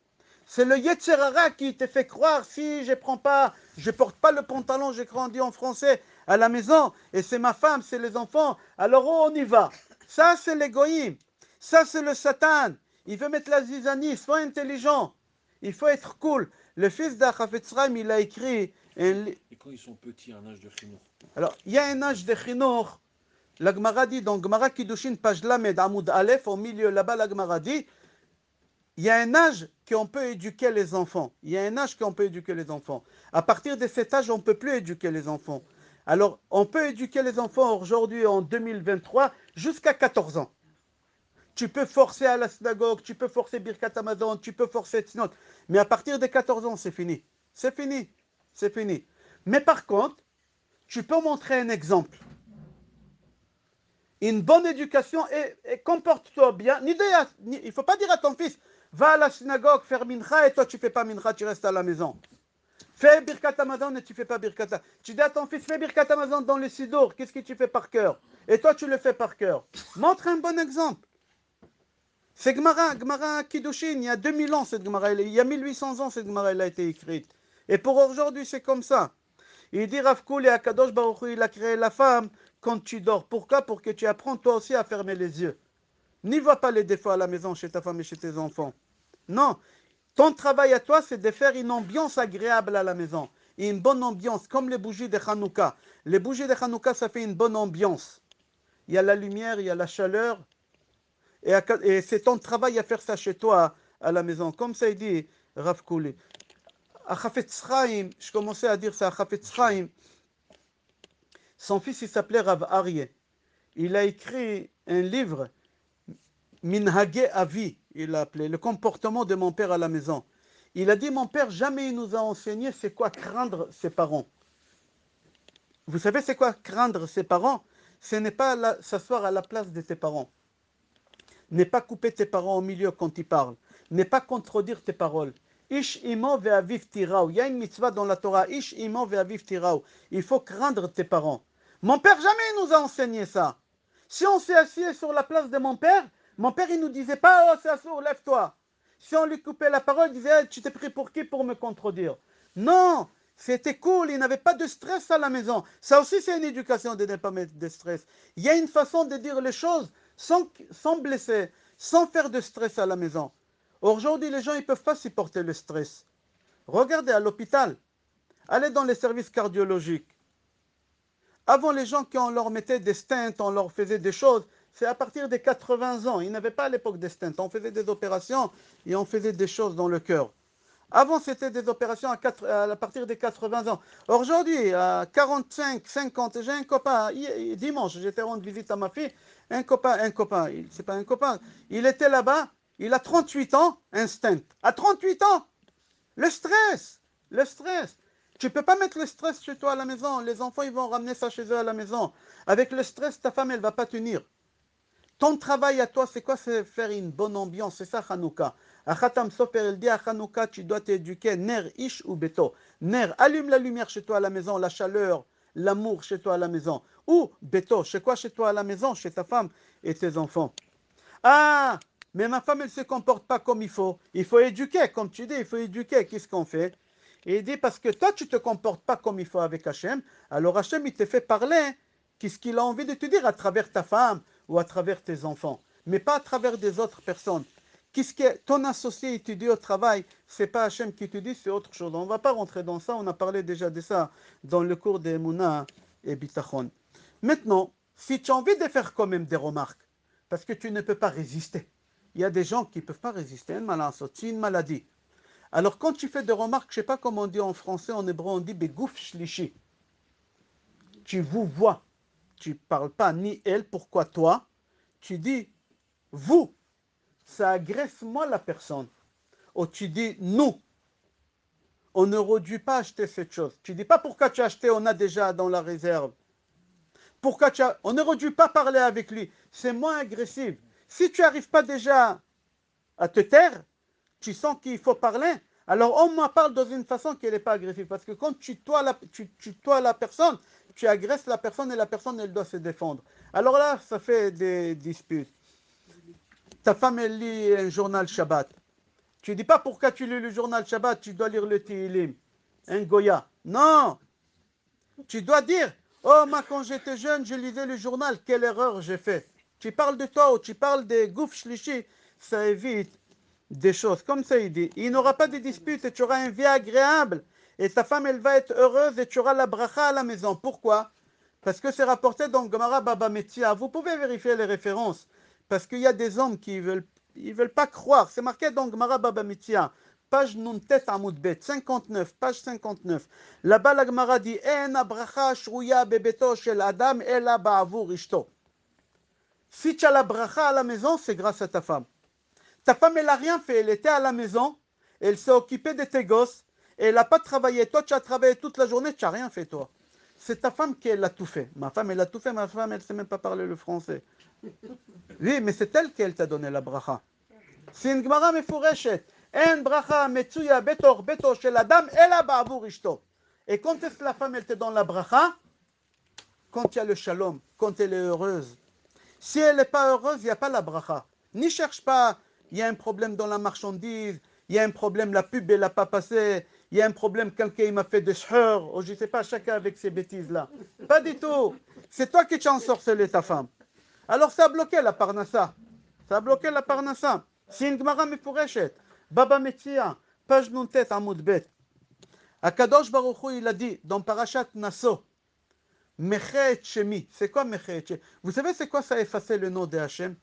[SPEAKER 1] C'est le Yetzer Hara qui te fait croire si je porte pas le pantalon, j'ai grandi en français à la maison, et c'est ma femme, c'est les enfants, alors on y va. Ça, c'est l'égoïsme. Ça, c'est le Satan. Il veut mettre la zizanie, sois intelligent. Il faut être cool. Le fils d'Achafetz Chaim, il a écrit...
[SPEAKER 2] Et quand ils sont petits, un âge de chinour.
[SPEAKER 1] Alors, il y a un âge de chinour. La Gemara dit, dans Gemara Kiddushin, page Lamed, Amoud Aleph, au milieu là-bas, la Gemara dit, il y a un âge qu'on peut éduquer les enfants. Il y a un âge qu'on peut éduquer les enfants. À partir de cet âge, on ne peut plus éduquer les enfants. Alors, on peut éduquer les enfants aujourd'hui, en 2023, jusqu'à 14 ans. Tu peux forcer à la synagogue, tu peux forcer Birkat Hamazon, tu peux forcer Tzniut. Mais à partir de 14 ans, c'est fini. C'est fini. C'est fini. Mais par contre, tu peux montrer un exemple. Une bonne éducation et comporte-toi bien. Il ne faut pas dire à ton fils, va à la synagogue faire mincha et toi tu ne fais pas mincha, tu restes à la maison. Fais Birkat Hamazon et tu ne fais pas Birkat Hamazon. Tu dis à ton fils, fais Birkat Hamazon dans le Sidour, qu'est-ce que tu fais par cœur? Et toi tu le fais par cœur. Montre un bon exemple. C'est Gemara Kiddushin, il y a 2000 ans cette Gemara, il y a 1800 ans cette Gemara elle a été écrite. Et pour aujourd'hui c'est comme ça. Il dit Rav Kouli à Kadosh Baruch Hu, il a créé la femme quand tu dors. Pourquoi? Pour que tu apprennes toi aussi à fermer les yeux. N'y vois pas les défauts à la maison chez ta femme et chez tes enfants. Non. Ton travail à toi, c'est de faire une ambiance agréable à la maison. Et une bonne ambiance, comme les bougies de Hanouka. Les bougies de Hanouka, ça fait une bonne ambiance. Il y a la lumière, il y a la chaleur. Et c'est ton travail à faire ça chez toi, à la maison. Comme ça, il dit Rav Kouli. À Chafetz Chaim, je commençais à dire ça à Chafetz Chaim. Son fils, il s'appelait Rav Aryeh. Il a écrit un livre, Minhage Avi, il l'a appelé, le comportement de mon père à la maison. Il a dit, mon père, jamais il nous a enseigné c'est quoi craindre ses parents. Vous savez c'est quoi craindre ses parents? Ce n'est pas s'asseoir à la place de tes parents. N'est pas couper tes parents au milieu quand ils parlent. N'est pas contredire tes paroles. Ish imo ve'aviv tirao. Il y a une mitzvah dans la Torah. Ish imo ve'aviv tirao. Il faut craindre tes parents. Mon père jamais il nous a enseigné ça. Si on s'est assis sur la place de mon père il nous disait pas oh c'est assourd, lève-toi. Si on lui coupait la parole, il disait hey, tu t'es pris pour qui pour me contredire? Non, c'était cool, il n'avait pas de stress à la maison. Ça aussi c'est une éducation de ne pas mettre de stress. Il y a une façon de dire les choses sans blesser, sans faire de stress à la maison. Aujourd'hui, les gens ne peuvent pas supporter le stress. Regardez à l'hôpital, allez dans les services cardiologiques. Avant, les gens, quand on leur mettait des stents, on leur faisait des choses, c'est à partir des 80 ans. Ils n'avaient pas à l'époque des stents. On faisait des opérations et on faisait des choses dans le cœur. Avant, c'était des opérations à partir des 80 ans. Aujourd'hui, à 45, 50, j'ai un copain, dimanche, j'étais rendre visite à ma fille, un copain, c'est pas un copain, il était là-bas, il a 38 ans, un stent. À 38 ans, le stress. Tu ne peux pas mettre le stress chez toi à la maison. Les enfants, ils vont ramener ça chez eux à la maison. Avec le stress, ta femme, elle ne va pas tenir. Ton travail à toi, c'est quoi? C'est faire une bonne ambiance. C'est ça, Hanouka. À Khatam Sofer, elle dit à Hanouka, tu dois t'éduquer, ner, ish ou beto. Ner, allume la lumière chez toi à la maison, la chaleur, l'amour chez toi à la maison. Ou beto, chez quoi chez toi à la maison? Chez ta femme et tes enfants. Ah, mais ma femme, elle ne se comporte pas comme il faut. Il faut éduquer, comme tu dis, il faut éduquer. Qu'est-ce qu'on fait? Et il dit, parce que toi, tu ne te comportes pas comme il faut avec Hachem, alors Hachem, il te fait parler. Qu'est-ce qu'il a envie de te dire à travers ta femme ou à travers tes enfants, mais pas à travers des autres personnes. Ton associé, il te dit au travail, c'est pas Hachem qui te dit, c'est autre chose. On ne va pas rentrer dans ça, on a parlé déjà de ça dans le cours des Mouna et Bitachon. Maintenant, si tu as envie de faire quand même des remarques, parce que tu ne peux pas résister, il y a des gens qui ne peuvent pas résister, c'est une maladie. Alors quand tu fais des remarques, je ne sais pas comment on dit en français, en hébreu, on dit begouf shlishi. Tu vous vois, tu ne parles pas ni elle, pourquoi toi, tu dis vous, ça agresse moi la personne. Ou tu dis nous, on n'aurait dû pas acheter cette chose. Tu dis pas pourquoi tu as acheté, on a déjà dans la réserve. On n'aurait dû pas parler avec lui. C'est moins agressif. Si tu n'arrives pas déjà à te taire, tu sens qu'il faut parler, alors on m'en parle dans une façon qui n'est pas agressive. Parce que quand tu tutoies la personne, tu agresses la personne et la personne, elle doit se défendre. Alors là, ça fait des disputes. Ta femme, elle lit un journal Shabbat. Tu ne dis pas pourquoi tu lis le journal Shabbat, tu dois lire le Tehillim. Un Goya. Non. Tu dois dire, oh, moi, quand j'étais jeune, je lisais le journal, quelle erreur j'ai fait. Tu parles de toi ou tu parles des gouf shlishi, ça évite des choses. Comme ça, il dit, il n'aura pas de disputes et tu auras une vie agréable. Et ta femme, elle va être heureuse et tu auras la bracha à la maison. Pourquoi? Parce que c'est rapporté dans Gemara Baba Metzia. Vous pouvez vérifier les références. Parce qu'il y a des hommes qui veulent pas croire. C'est marqué dans Gemara Baba Metzia. Page Nuntet Amoud Bet, 59, page 59. Là-bas, la Gemara dit En abracha shruya bebeto shel adam ela ba'avur ishto. Si tu as la bracha à la maison, c'est grâce à ta femme. Ta femme, elle n'a rien fait. Elle était à la maison, elle s'est occupée de tes gosses, et elle n'a pas travaillé. Toi, tu as travaillé toute la journée, tu n'as rien fait, toi. C'est ta femme qui a tout fait. Ma femme, elle a tout fait. Ma femme, elle ne sait même pas parler le français. Oui, mais c'est elle qui t'a donné la bracha. C'est une gemara mefureshet. En bracha metsuya betor beto shel adam ela ba'avur ishto. Et quand est-ce que la femme, elle te donne la bracha? Quand il y a le shalom, quand elle est heureuse. Si elle n'est pas heureuse, il n'y a pas la bracha. N'y cherche pas, il y a un problème dans la marchandise, il y a un problème, la pub, elle n'a pas passé, il y a un problème, quelqu'un m'a fait des shhur, ou je ne sais pas, chacun avec ces bêtises-là. Pas du tout. C'est toi qui t'as ensorcelé ta femme. Alors ça a bloqué la parnassa. Ça a bloqué la parnassa. C'est une gemara mefureshet. Baba Metzia, page nuntet amoud bet. Akadosh Baruch Hu, il a dit dans Parashat Naso, Mechet Shemi. C'est quoi Mechet Shemi? Vous savez c'est quoi ça effacer le nom de Hachem?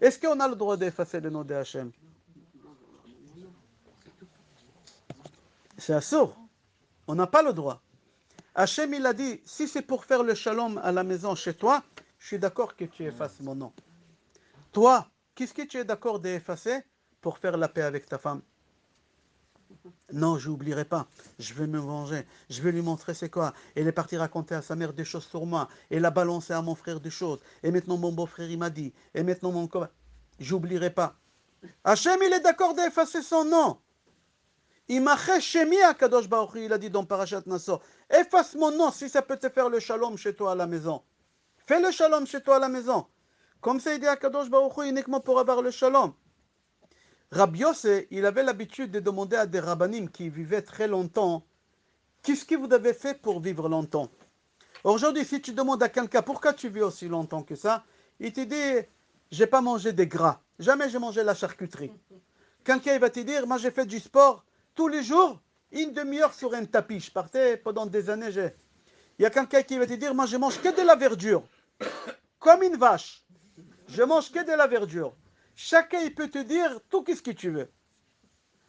[SPEAKER 1] Est-ce qu'on a le droit d'effacer le nom de Hachem? C'est assourd. On n'a pas le droit. Hachem, il a dit, si c'est pour faire le shalom à la maison chez toi, je suis d'accord que tu effaces mon nom. Toi, qu'est-ce que tu es d'accord d'effacer pour faire la paix avec ta femme? Non, je n'oublierai pas. Je vais me venger. Je vais lui montrer c'est quoi. Elle est partie raconter à sa mère des choses sur moi. Elle a balancé à mon frère des choses. Et maintenant, mon beau-frère, il m'a dit. Et maintenant, mon copain. J'oublierai pas. Hachem, il est d'accord d'effacer son nom. Imache Shemi Akadosh Baruch Hu, il a dit dans Parashat Nassau. Efface mon nom si ça peut te faire le shalom chez toi à la maison. Fais le shalom chez toi à la maison. Comme ça, il dit Akadosh Baruch Hu uniquement pour avoir le shalom. Rabbi Yossé, il avait l'habitude de demander à des rabbanim qui vivaient très longtemps, qu'est-ce que vous avez fait pour vivre longtemps? Aujourd'hui, si tu demandes à quelqu'un pourquoi tu vis aussi longtemps que ça, il te dit, j'ai pas mangé des gras, jamais j'ai mangé la charcuterie. Quelqu'un il va te dire, moi j'ai fait du sport tous les jours, une demi-heure sur un tapis. Je partais pendant des années. Il y a quelqu'un qui va te dire, moi je mange que de la verdure, comme une vache. Je mange que de la verdure. Chacun il peut te dire tout ce que tu veux.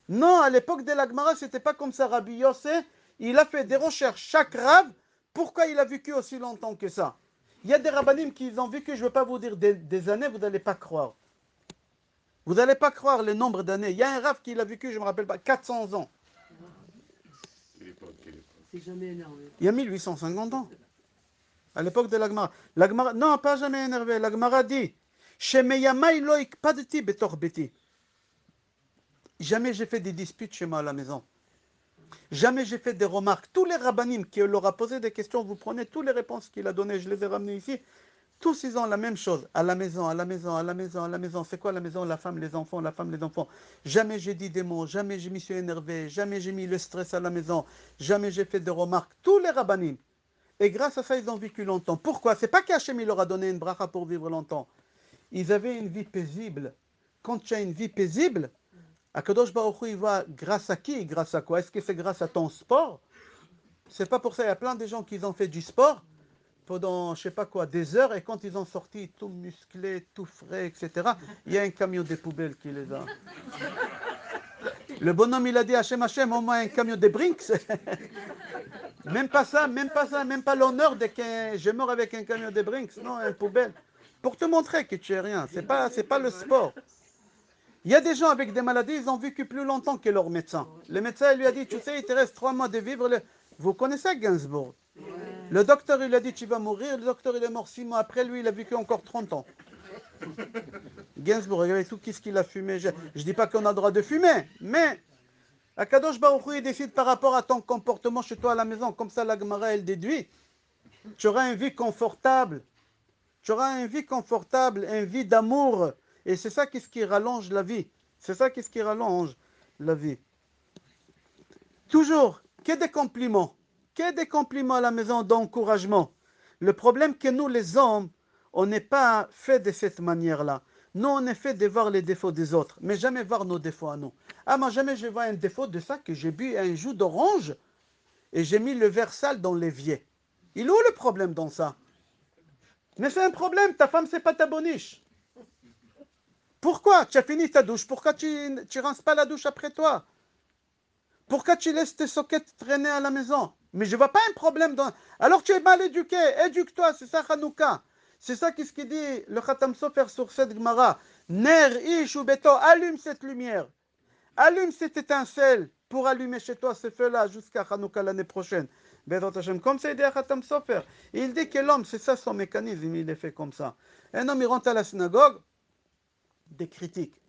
[SPEAKER 1] Non, à l'époque de la Gemara, c'était pas comme ça. Rabbi Yossé, il a fait des recherches. Chaque rave, pourquoi il a vécu aussi longtemps que ça? Il y a des rabbanim qui ont vécu, je ne veux pas vous dire des années, vous n'allez pas croire. Vous n'allez pas croire le nombre d'années. Il y a un rave qui a vécu, je ne me rappelle pas, 400 ans.
[SPEAKER 3] C'est jamais énervé.
[SPEAKER 1] Il y a 1850 ans. À l'époque de la Gemara. La Gemara, non, pas jamais énervé. La Gemara dit, Shemeyamai lo ikpadti betor beti. Jamais j'ai fait des disputes chez moi à la maison. Jamais j'ai fait des remarques. Tous les rabbanim qui leur a posé des questions, vous prenez toutes les réponses qu'il a données, je les ai ramenées ici. Tous ils ont la même chose. À la maison, à la maison, à la maison, à la maison. C'est quoi la maison? La femme, les enfants, la femme, les enfants. Jamais j'ai dit des mots, jamais je m'y suis énervé, jamais j'ai mis le stress à la maison, jamais j'ai fait des remarques. Tous les rabbanim. Et grâce à ça, ils ont vécu longtemps. Pourquoi? C'est pas qu'Hachem il leur a donné une bracha pour vivre longtemps. Ils avaient une vie paisible. quand tu as une vie paisible, Akadosh Baruch Hu, il va grâce à qui, grâce à quoi? Est-ce que c'est grâce à ton sport? C'est pas pour ça, il y a plein de gens qui ont fait du sport pendant, je sais pas quoi, des heures, et quand ils ont sorti tout musclé, tout frais, etc., il y a un camion des poubelles qui les a. Le bonhomme, il a dit Hachem, Hachem, au moins un camion des Brinks. Même pas ça, même pas ça, même pas l'honneur de que je meurs avec un camion des Brinks, non, une poubelle. Pour te montrer que tu es rien, c'est pas le sport. Il y a des gens avec des maladies, ils ont vécu plus longtemps que leur médecin. Le médecin il lui a dit, tu sais, il te reste 3 mois de vivre. Vous connaissez Gainsbourg? Le docteur, il a dit, tu vas mourir. Le docteur, il est mort 6 mois après. Lui, il a vécu encore 30 ans. Gainsbourg, regardez tout qu'est-ce qu'il a fumé. Je ne dis pas qu'on a le droit de fumer, mais Akadosh Baruch Hu, il décide par rapport à ton comportement chez toi à la maison. Comme ça, la Gemara, elle déduit. Tu auras une vie confortable. Tu auras une vie confortable, une vie d'amour. Et c'est ça qui rallonge la vie. C'est ça qui rallonge la vie. Toujours, que des compliments. Que des compliments à la maison, d'encouragement. Le problème que nous, les hommes, on n'est pas fait de cette manière-là. Nous, on est fait de voir les défauts des autres, mais jamais voir nos défauts à nous. Ah, moi, jamais je vois un défaut de ça que j'ai bu un jus d'orange et j'ai mis le verre sale dans l'évier. Il est où le problème dans ça? Mais c'est un problème, ta femme, c'est pas ta boniche. Pourquoi? Tu as fini ta douche, pourquoi tu rinces pas la douche après toi? Pourquoi tu laisses tes soquettes traîner à la maison? Mais je ne vois pas un problème dans... Alors tu es mal éduqué, éduque-toi, c'est ça Hanouka. C'est ça qu'est-ce qu'il dit le Khatam Sofer sur cette Gemara. Ner, ish ou beto, allume cette lumière. Allume cette étincelle pour allumer chez toi ce feu-là jusqu'à Hanouka l'année prochaine. Comme ça il dit à Khatam Sofer. Il dit que l'homme, c'est ça son mécanisme, il est fait comme ça. Un homme, il rentre à la synagogue, des critiques.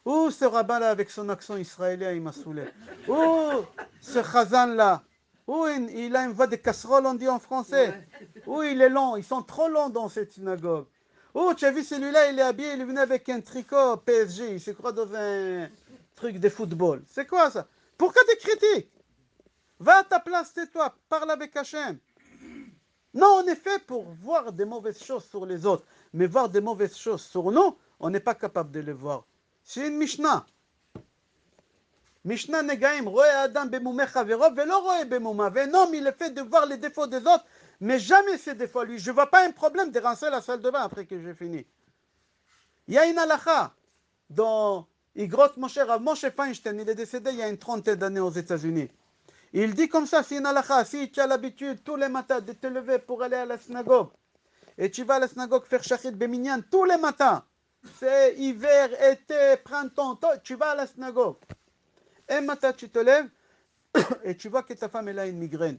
[SPEAKER 1] Ouh, ce rabbin-là avec son accent israélien, il m'a saoulé. Ouh, ce chazan-là. Ouh, il a une voix de casserole, on dit en français. Ouh, il est long, ils sont trop longs dans cette synagogue. Ouh, tu as vu celui-là, il est habillé, il est venu avec un tricot PSG, il se croit dans un truc de football. C'est quoi ça? Pourquoi des critiques? Va à ta place, tais-toi, parle avec Hachem. Non, on est fait pour voir des mauvaises choses sur les autres, mais voir des mauvaises choses sur nous, on n'est pas capable de les voir. C'est une Mishnah. Mishnah Negaim, roe Adam bemoumeh chavero, velo roe bemouma. Un homme, il est fait de voir les défauts des autres, mais jamais ses défauts lui. Je ne vois pas un problème de rincer la salle de bain après que j'ai fini. Il y a une halakha dans Igrot Moshe Rav Moshe Feinstein, il est décédé il y a une trentaine d'années aux États-Unis. Il dit comme ça, c'est une halakha, si tu as l'habitude tous les matins de te lever pour aller à la synagogue, et tu vas à la synagogue faire shachit beminyan tous les matins, c'est hiver, été, printemps, tu vas à la synagogue. Un matin, tu te lèves et tu vois que ta femme elle a une migraine.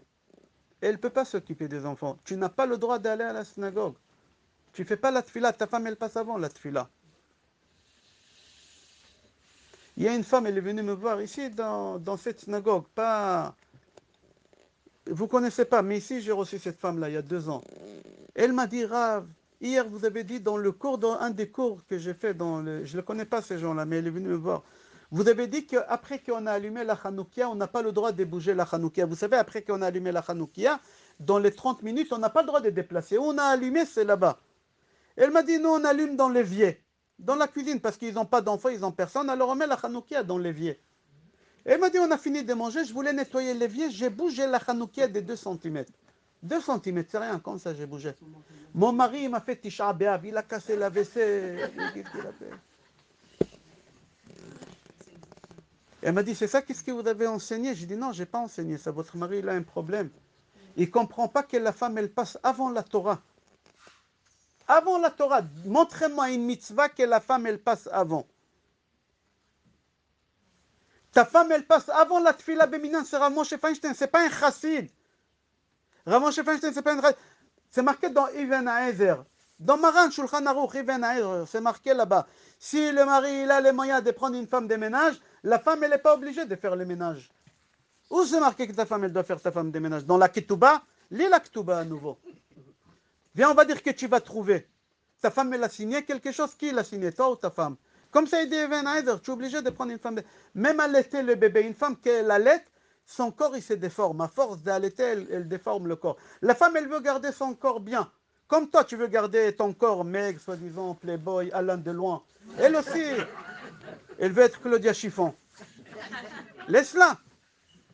[SPEAKER 1] Elle ne peut pas s'occuper des enfants. Tu n'as pas le droit d'aller à la synagogue. Tu ne fais pas la tfila. Ta femme, elle passe avant la tfila. Il y a une femme, elle est venue me voir ici dans cette synagogue. Pas... Vous ne connaissez pas, mais ici, j'ai reçu cette femme-là il y a 2 ans. Elle m'a dit, Rav, hier, vous avez dit dans le cours, dans un des cours que j'ai fait, je ne connais pas ces gens-là, mais elle est venue me voir. Vous avez dit qu'après qu'on a allumé la Hanoukia, on n'a pas le droit de bouger la Hanoukia. Vous savez, après qu'on a allumé la Hanoukia, dans les 30 minutes, on n'a pas le droit de déplacer. On a allumé, c'est là-bas. Elle m'a dit, nous, on allume dans l'évier, dans la cuisine, parce qu'ils n'ont pas d'enfants, ils n'ont personne, alors on met la Hanoukia dans l'évier. Elle m'a dit, on a fini de manger, je voulais nettoyer l'évier, j'ai bougé la Hanoukia de 2 cm. 2 cm, c'est rien, comme ça j'ai bougé. Mon mari, il m'a fait Tisha B'Av, il a cassé la vaisselle. Elle m'a dit, c'est ça, qu'est-ce que vous avez enseigné? J'ai dit, non, je n'ai pas enseigné ça. Votre mari, il a un problème. Il ne comprend pas que la femme, elle passe avant la Torah. Avant la Torah. Montrez-moi une mitzvah que la femme, elle passe avant. Ta femme, elle passe avant la tfila béminan, c'est Rav Moshe Feinstein, c'est pas un chassid. Rav Moshe Feinstein, c'est pas un chassid. C'est marqué dans Ibn Haezer. Dans Maran Shulchan Aruch, Ibn Haezer, c'est marqué là-bas. Si le mari, il a les moyens de prendre une femme de ménage, la femme, elle n'est pas obligée de faire le ménage. Où c'est marqué que ta femme, elle doit faire sa femme de ménage? Dans la Ketouba? Lis la Ketouba à nouveau. Viens, on va dire que tu vas trouver. Ta femme, elle a signé quelque chose. Qui l'a signé, toi ou ta femme? Comme ça, il dit Even Heiser, tu es obligé de prendre une femme. Même allaiter le bébé, une femme qui allait, son corps, il se déforme. À force d'allaiter, elle déforme le corps. La femme, elle veut garder son corps bien. Comme toi, tu veux garder ton corps maigre, soi-disant, playboy, Alain Delon. Elle aussi. Elle veut être Claudia Chiffon. Laisse-la.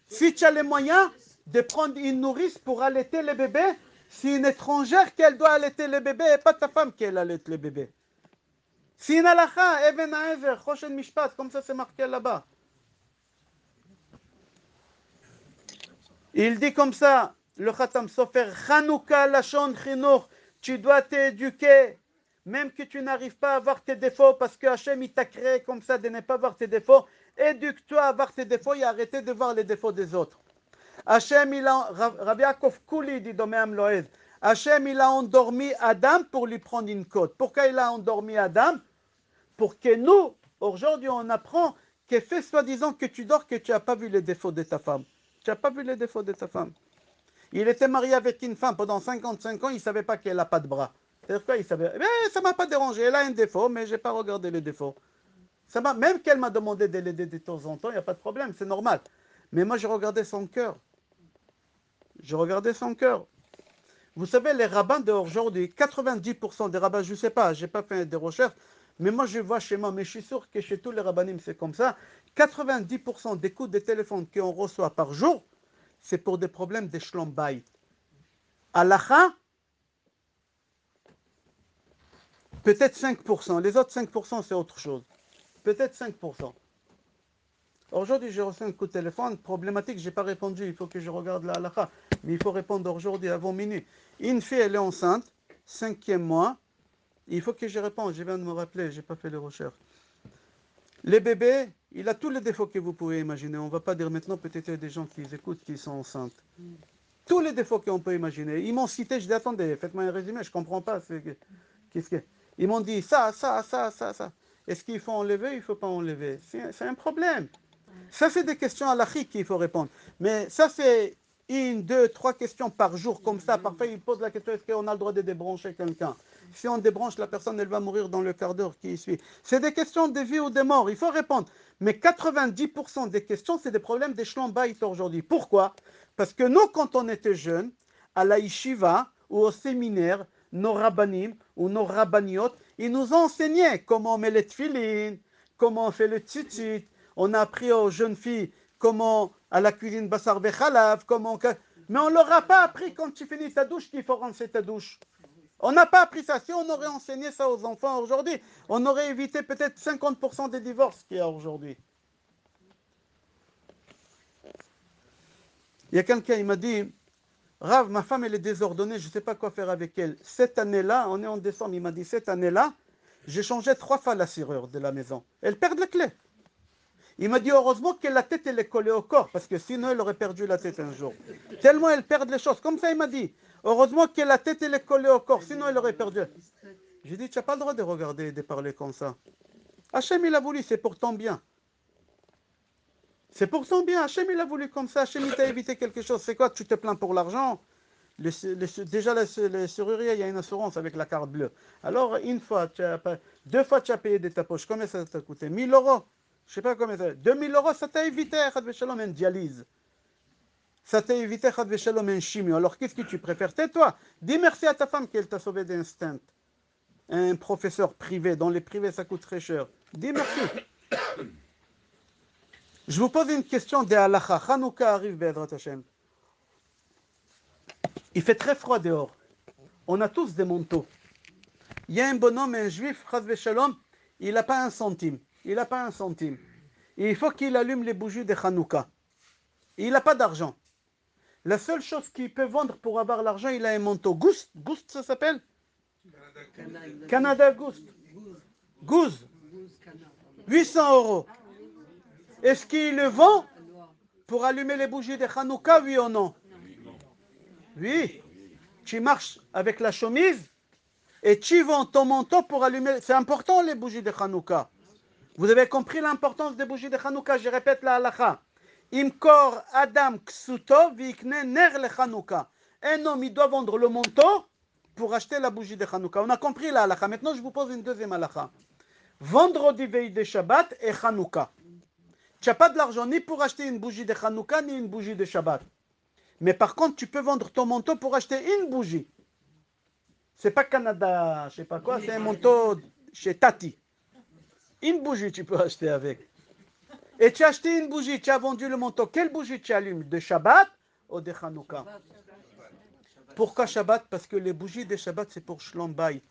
[SPEAKER 1] Si tu as les moyens de prendre une nourrice pour allaiter les bébés, c'est une étrangère qu'elle doit allaiter les bébés et pas ta femme qui allaite les bébés. C'est une halakha, Even Ha'ever, Choshen Mishpat, comme ça c'est marqué là-bas. Il dit comme ça, le Khatam Sofer, Chanukah Lashon Chinuch, tu dois t'éduquer, même que tu n'arrives pas à voir tes défauts, parce que Hachem il t'a créé comme ça de ne pas voir tes défauts. Éduque-toi à voir tes défauts et arrêtez de voir les défauts des autres. Hachem il a, Rabbi Yaakov Kouli dit dans Me'am Loed, Hachem il a endormi Adam pour lui prendre une côte. Pourquoi il a endormi Adam? Pour que nous, aujourd'hui on apprend que fait soi-disant que tu dors, que tu n'as pas vu les défauts de ta femme. Tu n'as pas vu les défauts de ta femme. Il était marié avec une femme pendant 55 ans, il ne savait pas qu'elle n'a pas de bras. C'est-à-dire quoi? Il savait, mais ça ne m'a pas dérangé, elle a un défaut, mais je n'ai pas regardé les défauts. Même qu'elle m'a demandé de l'aider de temps en temps, il n'y a pas de problème, c'est normal. Mais moi, je regardais son cœur. Je regardais son cœur. Vous savez, les rabbins d'aujourd'hui, 90% des rabbins, je ne sais pas, je n'ai pas fait des recherches, mais moi je vois chez moi, mais je suis sûr que chez tous les rabbinim c'est comme ça, 90% des coups de téléphone qu'on reçoit par jour, c'est pour des problèmes de shlom bayit. Halakha, peut-être 5%, les autres 5% c'est autre chose. Peut-être 5%. Aujourd'hui, j'ai reçu un coup de téléphone, problématique, je n'ai pas répondu, il faut que je regarde la halakha, mais il faut répondre aujourd'hui avant minuit. Une fille, elle est enceinte, 5e mois, il faut que je réponde, je viens de me rappeler, je n'ai pas fait les recherches. Les bébés, il a tous les défauts que vous pouvez imaginer, on ne va pas dire maintenant, peut-être des gens qui écoutent qui sont enceintes. Tous les défauts qu'on peut imaginer. Ils m'ont cité, je dis attendez, faites-moi un résumé, je ne comprends pas. Qu'est-ce que... Ils m'ont dit ça. Est-ce qu'il faut enlever ou il ne faut pas enlever? C'est un problème. Ça, c'est des questions halachiques qu'il faut répondre. Mais ça, c'est 1, 2, 3 questions par jour, comme ça. Parfois, ils posent la question, est-ce qu'on a le droit de débrancher quelqu'un? Si on débranche, la personne, elle va mourir dans le quart d'heure qui suit. C'est des questions de vie ou de mort, il faut répondre. Mais 90% des questions, c'est des problèmes d'échelon baït aujourd'hui. Pourquoi? Parce que nous, quand on était jeunes, à la yeshiva ou au séminaire, nos rabbanim ou nos rabbaniot, ils nous enseignaient comment on met les tefilines, comment on fait le tzitzit. On a appris aux jeunes filles comment, à la cuisine bassar bechalav, comment... Mais on ne leur a pas appris quand tu finis ta douche qu'il faut rincer ta douche. On n'a pas appris ça. Si on aurait enseigné ça aux enfants aujourd'hui, on aurait évité peut-être 50% des divorces qu'il y a aujourd'hui. Il y a quelqu'un, il m'a dit, Rav, ma femme, elle est désordonnée, je ne sais pas quoi faire avec elle. Cette année-là, on est en décembre, il m'a dit, cette année-là, j'ai changé 3 fois la serrure de la maison. Elle perd les clés. Il m'a dit, heureusement que la tête, elle est collée au corps, parce que sinon, elle aurait perdu la tête un jour. Tellement elle perd les choses. Comme ça, il m'a dit, heureusement que la tête, elle est collée au corps, sinon, elle aurait perdu. J'ai dit, tu n'as pas le droit de regarder et de parler comme ça. Hachem, il a voulu, c'est pour ton bien. C'est pour ton bien. Hachem, il a voulu comme ça. Hachem, il t'a évité quelque chose. C'est quoi? Tu te plains pour l'argent? Déjà, les serruriers, il y a une assurance avec la carte bleue. Alors, une fois, 2 fois, tu as payé de ta poche. Combien ça t'a coûté? 1 000 euros. Je ne sais pas combien ça. 2 000 euros, ça t'a évité, Chad Veshalom, une dialyse. Ça t'a évité, Chad Veshalom, un chimio. Alors, qu'est-ce que tu préfères? Tais-toi. Dis merci à ta femme qu'elle t'a sauvé d'instinct. Un professeur privé. Dans les privés, ça coûte très cher. Dis merci. Je vous pose une question de halakha. Hanouka arrive, Be'ezrat Hashem. Il fait très froid dehors. On a tous des manteaux. Il y a un bonhomme, un juif, Chaz Veshalom, il n'a pas un centime. Il n'a pas un centime. Et il faut qu'il allume les bougies de Hanouka. Il n'a pas d'argent. La seule chose qu'il peut vendre pour avoir l'argent, il a un manteau. Gouste, Gouste ça s'appelle? Canada Goose. Goose. 800 euros. Est-ce qu'il le vend pour allumer les bougies de Hanouka, oui ou non? Oui. Tu marches avec la chemise et tu vends ton manteau pour allumer. C'est important les bougies de Hanouka. Vous avez compris l'importance des bougies de Hanouka? Je répète la halakha. Imkor Adam Ksuto Vikne Ner le Hanouka. Un homme, il doit vendre le manteau pour acheter la bougie de Hanouka. On a compris la halakha. Maintenant, je vous pose une deuxième halakha. Vendredi veille de Shabbat et Hanouka. Tu n'as pas de l'argent ni pour acheter une bougie de Hanouka ni une bougie de Shabbat. Mais par contre, tu peux vendre ton manteau pour acheter une bougie. C'est pas Canada, je sais pas quoi, c'est un manteau chez Tati. Une bougie, tu peux acheter avec. Et tu as acheté une bougie, tu as vendu le manteau. Quelle bougie tu allumes? De Shabbat ou de Hanouka? Pourquoi Shabbat? Parce que les bougies de Shabbat, c'est pour Shlom Bayit.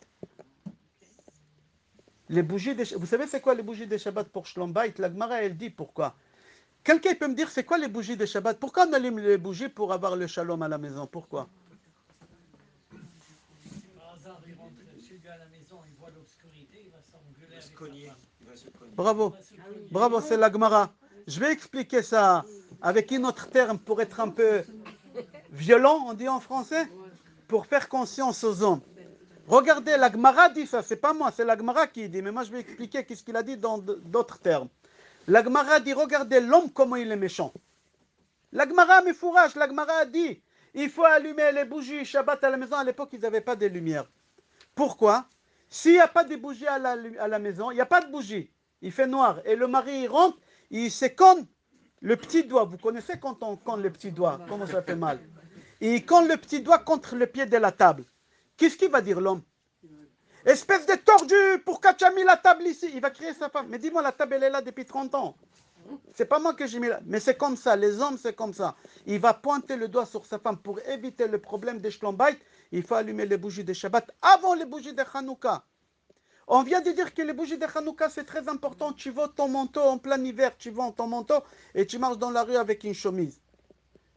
[SPEAKER 1] Les bougies vous savez c'est quoi les bougies de Shabbat pour Shlom Bayit? La Gemara, elle dit pourquoi. Quelqu'un peut me dire c'est quoi les bougies de Shabbat? Pourquoi on allume les bougies pour avoir le shalom à la maison? Pourquoi?
[SPEAKER 3] Par hasard, il rentre chez lui à la maison, il voit l'obscurité, il va s'engueuler avec sa femme.
[SPEAKER 1] Bravo, bravo, c'est la Gemara. Je vais expliquer ça avec un autre terme pour être un peu violent, on dit en français, pour faire conscience aux hommes. Regardez, la Gemara dit ça, c'est pas moi, c'est la Gemara qui dit, mais moi je vais expliquer qu'est-ce qu'il a dit dans d'autres termes. La Gemara dit, regardez l'homme comment il est méchant. La Gemara me fourrage, la Gemara a dit, il faut allumer les bougies Shabbat à la maison. À l'époque, ils n'avaient pas de lumière. Pourquoi? S'il n'y a pas de bougies à la maison, il n'y a pas de bougie. Il fait noir. Et le mari, il rentre, il s'éconne le petit doigt. Vous connaissez quand on conne le petit doigt, comment ça fait mal? Il conne le petit doigt contre le pied de la table. Qu'est-ce qu'il va dire l'homme? Espèce de tordu, pourquoi tu as mis la table ici? Il va crier sa femme. Mais dis-moi, la table, elle est là depuis 30 ans. C'est pas moi que j'ai mis là. Mais c'est comme ça, les hommes, c'est comme ça. Il va pointer le doigt sur sa femme pour éviter le problème des Shlom Bayit. Il faut allumer les bougies de Shabbat avant les bougies de Hanouka. On vient de dire que les bougies de Hanouka, c'est très important. Tu vends ton manteau en plein hiver, tu vends ton manteau et tu marches dans la rue avec une chemise.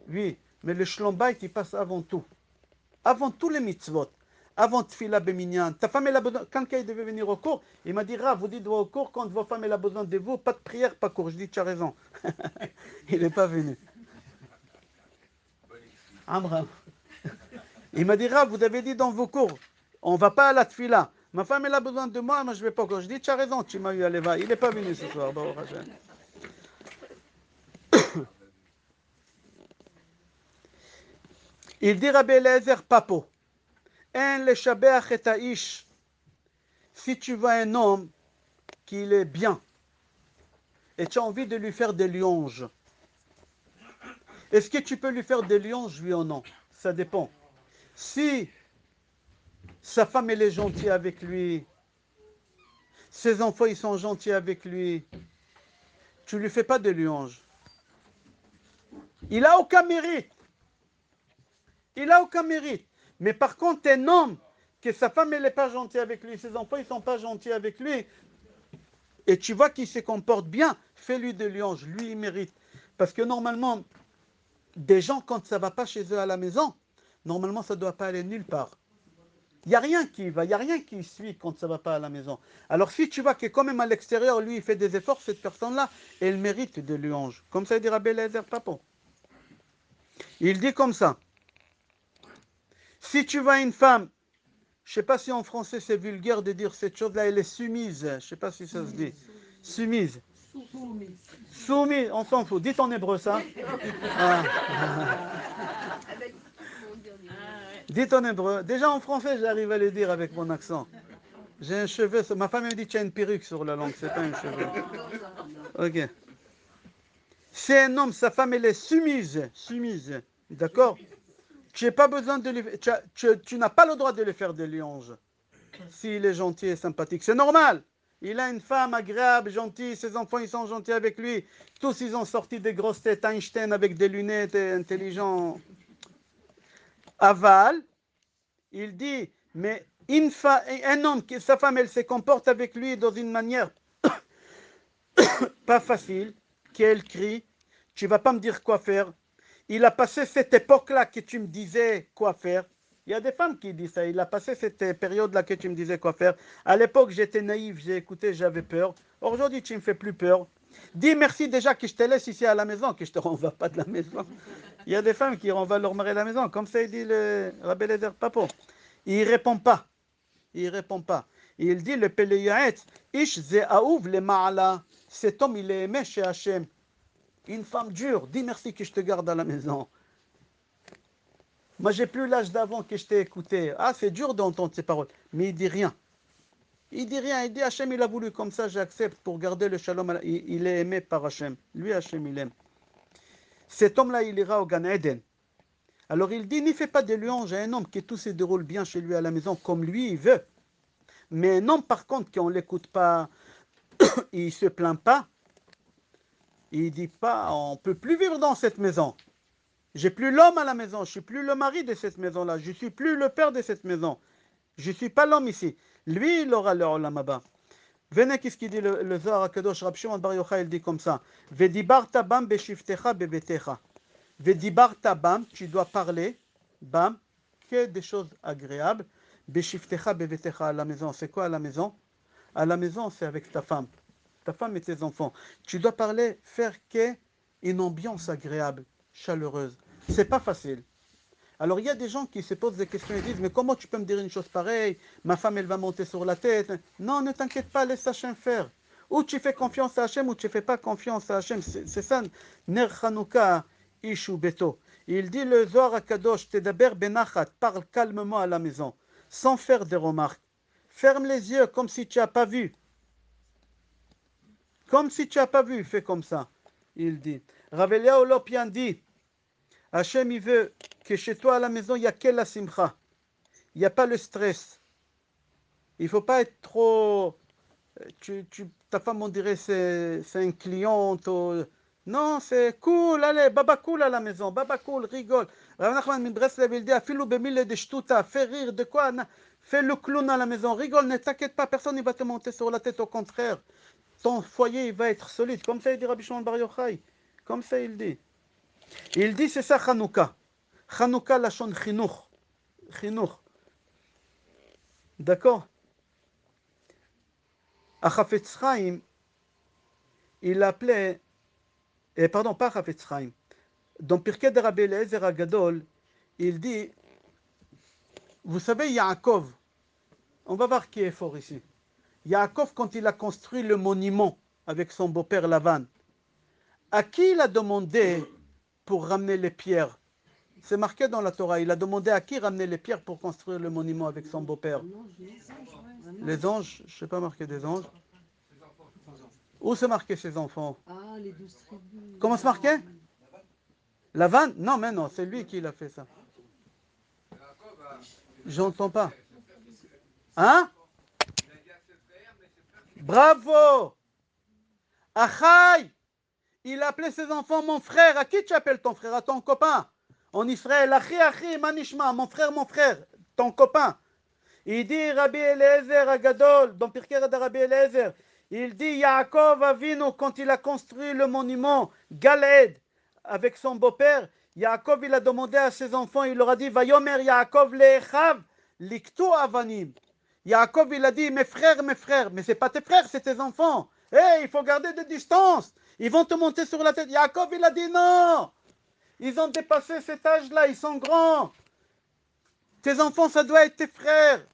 [SPEAKER 1] Oui, mais le Shlom Bayit, il passe avant tout. Avant tous les mitzvot. Avant Tfila Beminyan. Ta femme, elle a besoin. Quand elle devait venir au cours, il m'a dit, Rav, vous dites au cours quand votre femme elle a besoin de vous, pas de prière, pas cours. Je dis, tu as raison. Il n'est pas venu. Amram. Il m'a dit, Rav, vous avez dit dans vos cours, on ne va pas à la Tfila. Ma femme, elle a besoin de moi, je ne vais pas au cours. Je dis, tu as raison, tu m'as eu à l'éva. Il n'est pas venu ce soir. Il dit, Rabbi Eliezer Papo, en le shabeach et ha'ish. Si tu vois un homme qui est bien et tu as envie de lui faire des louanges, est-ce que tu peux lui faire des louanges, oui ou non? Ça dépend. Si sa femme elle est gentille avec lui, ses enfants ils sont gentils avec lui, tu ne lui fais pas de louanges. Il n'a aucun mérite. Il n'a aucun mérite. Mais par contre, un homme, que sa femme elle n'est pas gentille avec lui, ses enfants ils ne sont pas gentils avec lui, et tu vois qu'il se comporte bien, fais-lui des louanges, lui il mérite. Parce que normalement, des gens, quand ça ne va pas chez eux à la maison, normalement, ça ne doit pas aller nulle part. Il n'y a rien qui va, il n'y a rien qui suit quand ça ne va pas à la maison. Alors si tu vois que quand même à l'extérieur, lui, il fait des efforts, cette personne-là, elle mérite de louanges. Comme ça, il dit Rabbi Eliezer Papo. Il dit comme ça. Si tu vois une femme, je ne sais pas si en français c'est vulgaire de dire cette chose-là, elle est soumise. Je ne sais pas si ça se dit. Soumise. Soumise, on s'en fout. Dites en hébreu ça. Ah. Dites en hébreu. Déjà en français, j'arrive à le dire avec mon accent. J'ai un cheveu. Ma femme me dit que tu as une perruque sur la langue. C'est pas un cheveu. Ok. C'est un homme, sa femme, elle est soumise. Soumise. D'accord? Tu n'as pas besoin de lui. Tu n'as pas le droit de lui faire des louanges. S'il est gentil et sympathique. C'est normal. Il a une femme agréable, gentille. Ses enfants, ils sont gentils avec lui. Tous, ils ont sorti des grosses têtes. Einstein avec des lunettes et intelligent. Aval. Il dit, mais un homme, sa femme, elle se comporte avec lui dans une manière pas facile, qu'elle crie, tu ne vas pas me dire quoi faire. Il a passé cette époque-là que tu me disais quoi faire. Il y a des femmes qui disent ça. Il a passé cette période-là que tu me disais quoi faire. À l'époque, j'étais naïf, j'ai écouté, j'avais peur. Aujourd'hui, tu ne me fais plus peur. Dis merci déjà que je te laisse ici à la maison, que je ne te renvoie pas de la maison. Il y a des femmes qui renvoient leur mari à la maison, comme ça il dit le Rabbi Eliezer Papo. Il ne répond pas. Il répond pas. Il dit le Péléaet, Ish ze aouv le ma'ala. Cet homme, il est aimé chez Hachem. Une femme dure, dis merci que je te garde à la maison. Moi, j'ai plus l'âge d'avant que je t'ai écouté. Ah, c'est dur d'entendre ces paroles. Mais il dit rien. Il dit rien. Il dit Hachem, il a voulu comme ça, j'accepte pour garder le shalom. Il est aimé par Hachem. Lui, Hachem, il aime. Cet homme-là, il ira au Gan Eden. Alors il dit, n'y fais pas de louange à un homme qui tout se déroule bien chez lui à la maison comme lui, il veut. Mais un homme, par contre, qu'on ne l'écoute pas, il ne se plaint pas. Il ne dit pas, on ne peut plus vivre dans cette maison. J'ai plus l'homme à la maison, je suis plus le mari de cette maison-là, je suis plus le père de cette maison. Je suis pas l'homme ici. Lui, il aura le olam haba. Venez, qu'est-ce qu'il dit le Zohar HaKadosh, Rabbi Shimon Bar Yochai, il dit comme ça. Vedibarta bam beshiftecha bebetecha. Vedibarta bam, tu dois parler, bam, que des choses agréables. Beshiftecha bebetecha, à la maison. C'est quoi à la maison? À la maison, c'est avec ta femme et tes enfants. Tu dois parler, faire une ambiance agréable, chaleureuse. C'est pas facile. Alors il y a des gens qui se posent des questions et disent, mais comment tu peux me dire une chose pareille? Ma femme, elle va monter sur la tête. Non, ne t'inquiète pas, laisse Hachem faire. Ou tu fais confiance à Hachem, ou tu ne fais pas confiance à Hachem. C'est ça, Ner Chanukah, Ishu Beto. Il dit le Zohar HaKadosh, Tedaber benachat, parle calmement à la maison, sans faire des remarques. Ferme les yeux comme si tu n'as pas vu. Comme si tu n'as pas vu, fais comme ça. Il dit. Rav Eliyahu Lopian dit, Hachem, il veut que chez toi à la maison, il n'y a que la simcha. Il n'y a pas le stress. Il ne faut pas être trop... ta femme, on dirait, c'est un client. Non, c'est cool, allez, baba cool à la maison, baba cool, rigole. Rav Nachman min Breslev, il dit, afilou bemile de shtuta, fais rire, de quoi? Fais le clown à la maison, rigole, ne t'inquiète pas, personne ne va te monter sur la tête, au contraire. Ton foyer, il va être solide. Comme ça, il dit Rabbi Shimon Bar Yochai. Comme ça, il dit. Il dit, c'est ça, Chanukah. Chanukah, lachon chinuch. Chinuch. D'accord? À Chafetz Chaim, il appelait, pardon, pas Chafetz Chaim. Dans Pirkei de Rabbi Eliezer Agadol, il dit, vous savez, Yaakov, on va voir qui est fort ici. Yaakov, quand il a construit le monument avec son beau-père Lavan, à qui il a demandé pour ramener les pierres? C'est marqué dans la Torah. Il a demandé à qui ramener les pierres pour construire le monument avec son beau-père. Les anges, je ne sais pas marqué des anges. Où c'est marqué ses enfants?
[SPEAKER 4] Ah, les 12 tribus.
[SPEAKER 1] Comment c'est marqué? Lavan? Non, mais non, c'est lui qui l'a fait ça. J'entends pas. Hein? Bravo! Achai! Il a appelé ses enfants mon frère. À qui tu appelles ton frère? À ton copain. En Israël, Achi, Manishma, mon frère, ton copain. Il dit Rabbi Eliezer Agadol, dans Pirkei de Rabbi Eliezer, il dit Yaakov Avinu, quand il a construit le monument Galed avec son beau-père, Yaakov il a demandé à ses enfants, il leur a dit Vayomer Yaakov le'echav liktu avanim. Yaakov il a dit mes frères, mais c'est pas tes frères, c'est tes enfants. Hey, il faut garder des distances. Ils vont te monter sur la tête. Yaakov il a dit non. Ils ont dépassé cet âge-là, ils sont grands. Tes enfants, ça doit être tes frères.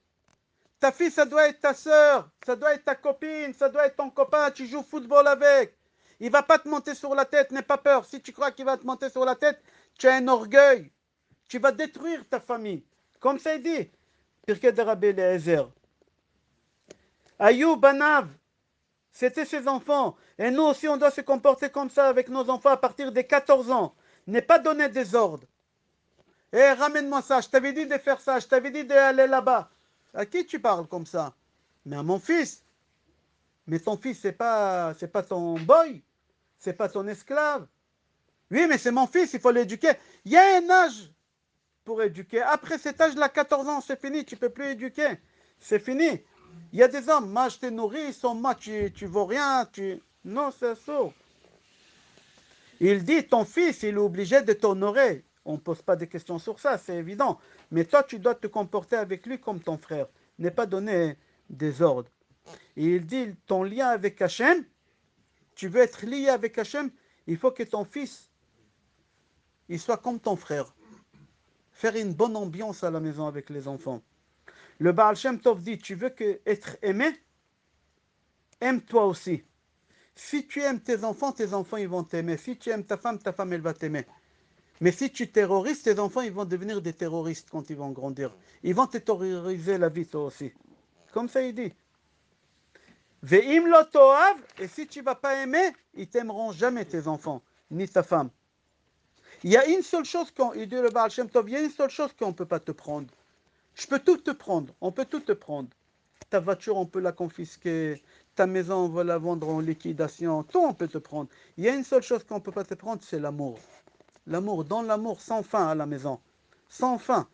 [SPEAKER 1] Ta fille, ça doit être ta sœur. Ça doit être ta copine. Ça doit être ton copain. Tu joues au football avec. Il ne va pas te monter sur la tête. N'aie pas peur. Si tu crois qu'il va te monter sur la tête, tu as un orgueil. Tu vas détruire ta famille. Comme ça, il dit. Pirkei de Rabbi Eliezer. Ayub, Banav. C'était ses enfants. Et nous aussi, on doit se comporter comme ça avec nos enfants à partir des 14 ans. Ne pas donner des ordres. Eh, ramène-moi ça, je t'avais dit de faire ça, je t'avais dit d'aller là-bas. À qui tu parles comme ça? Mais à mon fils. Mais ton fils, c'est pas ton boy, c'est pas ton esclave. Oui, mais c'est mon fils, il faut l'éduquer. Il y a un âge pour éduquer. Après cet âge-là, 14 ans, c'est fini, tu ne peux plus éduquer. C'est fini. Il y a des hommes, moi je te nourris, sans moi tu vaux rien. Non, c'est ça. Il dit, ton fils, il est obligé de t'honorer. On ne pose pas de questions sur ça, c'est évident. Mais toi, tu dois te comporter avec lui comme ton frère. Ne pas donner des ordres. Et il dit, ton lien avec Hachem, tu veux être lié avec Hachem, il faut que ton fils, il soit comme ton frère. Faire une bonne ambiance à la maison avec les enfants. Le Baal Shem Tov dit, tu veux être aimé, aime-toi aussi. Si tu aimes tes enfants ils vont t'aimer. Si tu aimes ta femme elle va t'aimer. Mais si tu terrorises, tes enfants, ils vont devenir des terroristes quand ils vont grandir. Ils vont te terroriser la vie, toi aussi. Comme ça, il dit. Ve'im lo to'av, et si tu ne vas pas aimer, ils t'aimeront jamais, tes enfants, ni ta femme. Il y a une seule chose, il dit le Baal Shem Tov, il y a une seule chose qu'on ne peut pas te prendre. Je peux tout te prendre, on peut tout te prendre. ta voiture, on peut la confisquer. Ta maison, on va la vendre en liquidation. Tout, on peut te prendre. Il y a une seule chose qu'on ne peut pas te prendre, c'est l'amour. L'amour, dans l'amour sans fin à la maison. Sans fin.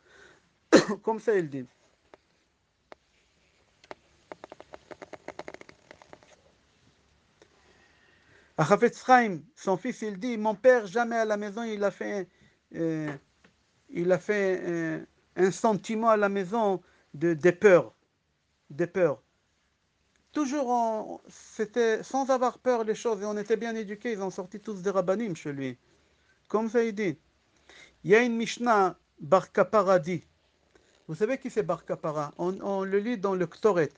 [SPEAKER 1] Comme ça, il dit. À Chafetz Chaim, son fils, il dit, mon père, jamais à la maison, il a fait un sentiment à la maison de peur. Des peurs. Toujours, c'était sans avoir peur les choses, et on était bien éduqués, ils ont sorti tous des rabbanim chez lui. Comme ça, il dit. Il y a une Mishnah, Bar Kapara dit. Vous savez qui c'est Bar Kapara? On le lit dans le Ktoret.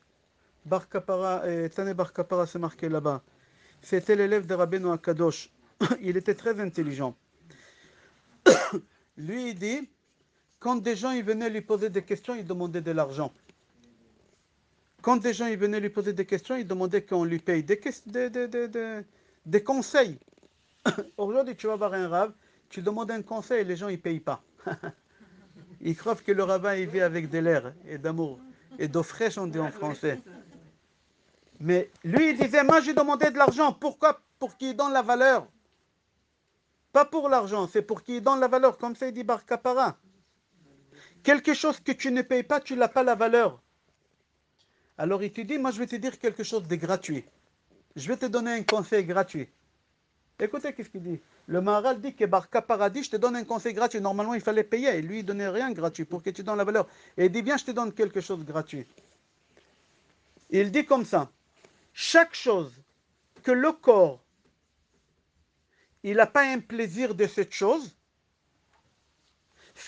[SPEAKER 1] Bar Kapara, Tane Bar Kapara, c'est marqué là-bas. C'était l'élève de Rabbeinu Akadosh. Il était très intelligent. Lui, il dit, quand des gens ils venaient lui poser des questions, il demandait de l'argent. Quand des gens ils venaient lui poser des questions, il demandait qu'on lui paye des conseils. Aujourd'hui, tu vas voir un rave, tu demandes un conseil et les gens ils payent pas. Ils croient que le rabbin il vit avec de l'air et d'amour et d'eau fraîche, on dit en français. Mais lui, il disait, moi j'ai demandé de l'argent. Pourquoi? Pour qu'il donne la valeur. Pas pour l'argent, c'est pour qu'il donne la valeur. Comme ça, il dit Bar Kapara. Quelque chose que tu ne payes pas, tu n'as pas la valeur. Alors il te dit, moi je vais te dire quelque chose de gratuit. Je vais te donner un conseil gratuit. Écoutez qu'est-ce qu'il dit. Le Maharal dit que Bar Kapara dit, je te donne un conseil gratuit. Normalement, il fallait payer. Et lui, il ne donnait rien gratuit pour que tu donnes la valeur. Et il dit, bien, je te donne quelque chose de gratuit. Il dit comme ça. Chaque chose que le corps, il n'a pas un plaisir de cette chose,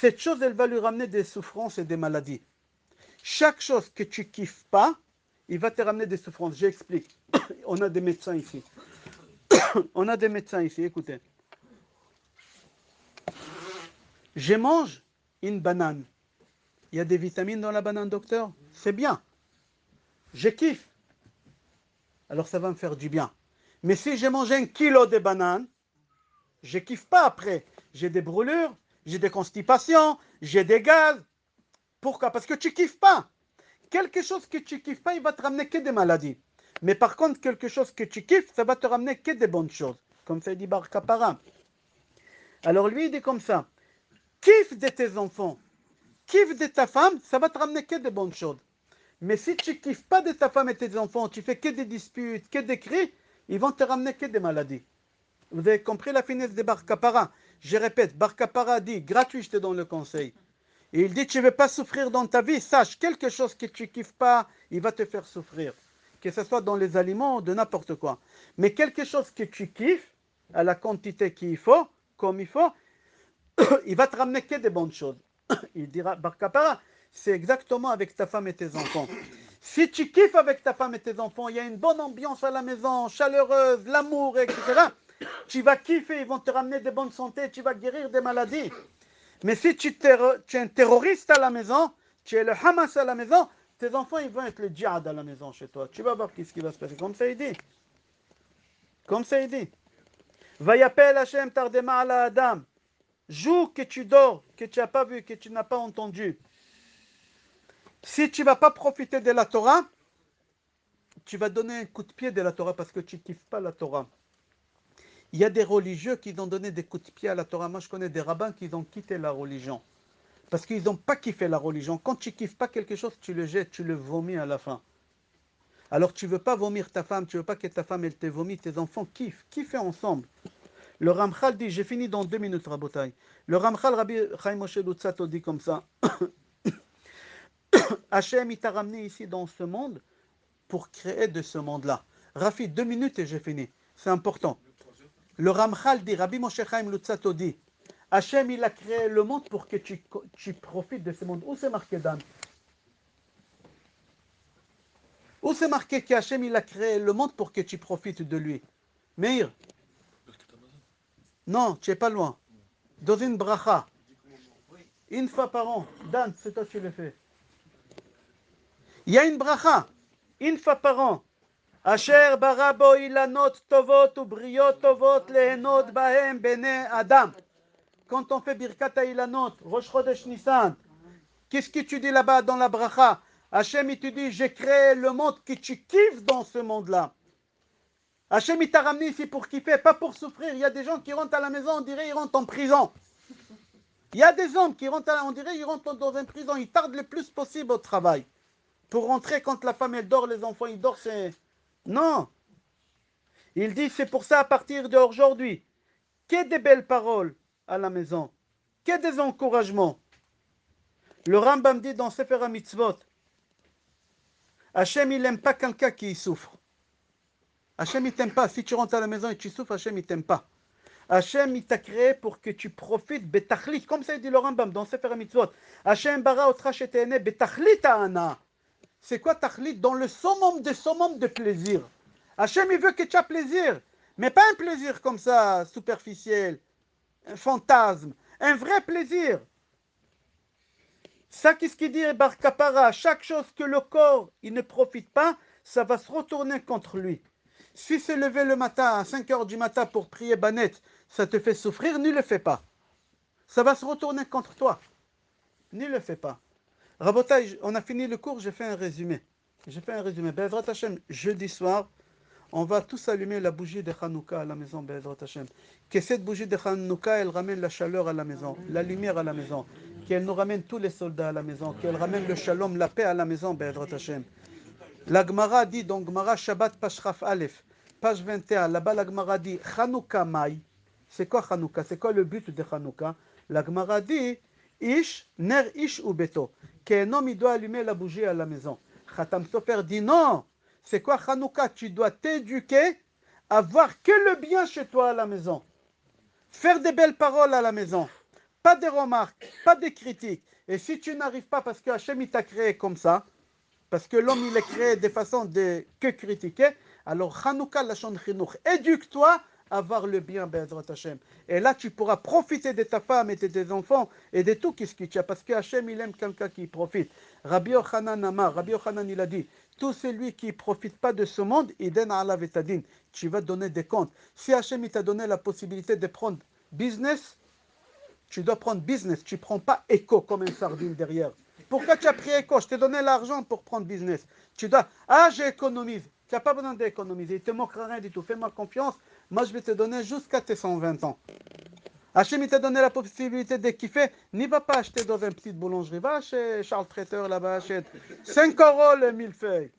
[SPEAKER 1] elle va lui ramener des souffrances et des maladies. Chaque chose que tu kiffes pas, il va te ramener des souffrances. J'explique. On a des médecins ici. On a des médecins ici, écoutez. Je mange une banane. Il y a des vitamines dans la banane, docteur? C'est bien. Je kiffe. Alors ça va me faire du bien. Mais si j'ai mangé 1 kilo de bananes, je kiffe pas après. J'ai des brûlures, j'ai des constipations, j'ai des gaz. Pourquoi? Parce que tu kiffes pas. Quelque chose que tu kiffes pas, il va te ramener que des maladies. Mais par contre, quelque chose que tu kiffes, ça va te ramener que des bonnes choses. Comme ça dit Bar Kapara. Alors lui, il dit comme ça. Kiffe de tes enfants, kiffe de ta femme, ça va te ramener que des bonnes choses. Mais si tu kiffes pas de ta femme et tes enfants, tu fais que des disputes, que des cris, ils vont te ramener que des maladies. Vous avez compris la finesse de Bar Kapara? Je répète, Bar Kapara dit, gratuit, je te donne le conseil. Et il dit, tu ne veux pas souffrir dans ta vie, sache, quelque chose que tu ne kiffes pas, il va te faire souffrir. Que ce soit dans les aliments ou de n'importe quoi. Mais quelque chose que tu kiffes, à la quantité qu'il faut, comme il faut, il va te ramener que des bonnes choses. Il dira, Bar Kapara, c'est exactement avec ta femme et tes enfants. Si tu kiffes avec ta femme et tes enfants, il y a une bonne ambiance à la maison, chaleureuse, l'amour, etc. Tu vas kiffer, ils vont te ramener des bonnes santé, tu vas guérir des maladies. Mais si tu es un terroriste à la maison, tu es le Hamas à la maison, tes enfants ils vont être le djihad à la maison chez toi. Tu vas voir ce qui va se passer. Comme ça il dit. Comme ça il dit. Vayapel Hashem tardema ala Adam. Jour que tu dors, que tu n'as pas vu, que tu n'as pas entendu. Si tu ne vas pas profiter de la Torah, tu vas donner un coup de pied de la Torah parce que tu ne kiffes pas la Torah. Il y a des religieux qui ont donné des coups de pied à la Torah. Moi, je connais des rabbins qui ont quitté la religion. Parce qu'ils n'ont pas kiffé la religion. Quand tu ne kiffes pas quelque chose, tu le jettes, tu le vomis à la fin. Alors, tu ne veux pas vomir ta femme, tu ne veux pas que ta femme, elle te vomit, tes enfants kiffent. Kiffez ensemble. Le Ramchal dit, j'ai fini dans 2 minutes, Rabotai. Le Ramchal, Rabbi Chaim Moshe Luzzatto dit comme ça. Hachem, il t'a ramené ici dans ce monde pour créer de ce monde-là. Rafi, 2 minutes et j'ai fini. C'est important. Le Ramchal dit, Rabbi Moshe Chaim Luzzatto dit, Hachem, il a créé le monde pour que tu profites de ce monde. Où c'est marqué, Dan? Où c'est marqué qu'Hachem, il a créé le monde pour que tu profites de lui? Meir? Non, tu n'es pas loin. Dans une bracha. Une fois par an. Dan, c'est toi qui le fais. Il y a une bracha. Une fois par an. Asher barabo ilanot tovot ou briot tovot lehenot bahem bene Adam. Quand on fait Birkat Ilanot, Rosh Chodesh Nissan, qu'est-ce que tu dis là-bas dans la bracha? Hachem, il te dit, j'ai créé le monde que tu kiffes dans ce monde-là. Hachem, il t'a ramené ici pour kiffer, pas pour souffrir. Il y a des gens qui rentrent à la maison, on dirait ils rentrent en prison. Il y a des hommes qui rentrent, on dirait ils rentrent dans une prison. Ils tardent le plus possible au travail. Pour rentrer quand la femme, elle dort, les enfants, ils dorment, c'est... Non. Il dit, c'est pour ça, à partir d'aujourd'hui, que des belles paroles à la maison, que des encouragements. Le Rambam dit dans Sefer HaMitzvot, Hachem, il n'aime pas quelqu'un qui souffre. Hachem, il t'aime pas. Si tu rentres à la maison et tu souffres, Hachem, il t'aime pas. Hachem, il t'a créé pour que tu profites, betachlit, comme ça dit le Rambam dans Sefer HaMitzvot. Hachem bara otra shetene betachlit ha'ana. C'est quoi tachlit? Dans le summum de plaisir. Hachem, il veut que tu aies plaisir, mais pas un plaisir comme ça, superficiel, un fantasme, un vrai plaisir. Ça, qu'est-ce qu'il dit, Bar Kapara? Chaque chose que le corps, il ne profite pas, ça va se retourner contre lui. Si se lever le matin, à 5 heures du matin pour prier Banette, ça te fait souffrir, ne le fais pas. Ça va se retourner contre toi. Ne le fais pas. Rabotai, on a fini le cours, j'ai fait un résumé. Be'ezrat Hashem, jeudi soir, on va tous allumer la bougie de Hanouka à la maison, Be'ezrat Hashem. Que cette bougie de Hanouka, elle ramène la chaleur à la maison, la lumière à la maison. Qu'elle nous ramène tous les soldats à la maison. Qu'elle ramène le shalom, la paix à la maison, Be'ezrat Hashem. La Gemara dit, donc Gemara Shabbat Pashraf Aleph, page 21, là-bas la Gemara dit, Hanouka Mai. C'est quoi Hanouka? C'est quoi le but de Hanouka? La Gemara dit, Ish, ner ish ou beto. Qu'un homme, il doit allumer la bougie à la maison. Khatam Sofer dit, non. C'est quoi Hanouka? Tu dois t'éduquer à voir que le bien chez toi à la maison. Faire des belles paroles à la maison. Pas des remarques, pas des critiques. Et si tu n'arrives pas, parce que Hachem, il t'a créé comme ça, parce que l'homme, il est créé de façon de que critiquer, alors Hanouka Lashon Chinuch, éduque-toi à voir le bien, Be'ezrat Hashem. Et là, tu pourras profiter de ta femme et de tes enfants et de tout ce que tu as, parce que Hachem, il aime quelqu'un qui profite. Rabbi Yochanan Amar, Rabbi Yochanan, il a dit, tout celui qui ne profite pas de ce monde, Iden ala vetadin, tu vas donner des comptes. Si Hachem, il t'a donné la possibilité de prendre business, tu dois prendre business, tu ne prends pas éco comme une sardine derrière. Pourquoi tu as pris éco? Je t'ai donné l'argent pour prendre business. Tu dois, j'économise. Tu n'as pas besoin d'économiser, il ne te manquera rien du tout. Fais-moi confiance, moi je vais te donner jusqu'à tes 120 ans. Hachem, il t'a donné la possibilité de kiffer, n'y va pas acheter dans une petite boulangerie, va chez Charles Traiteur, là-bas, achète 5 € le millefeuille.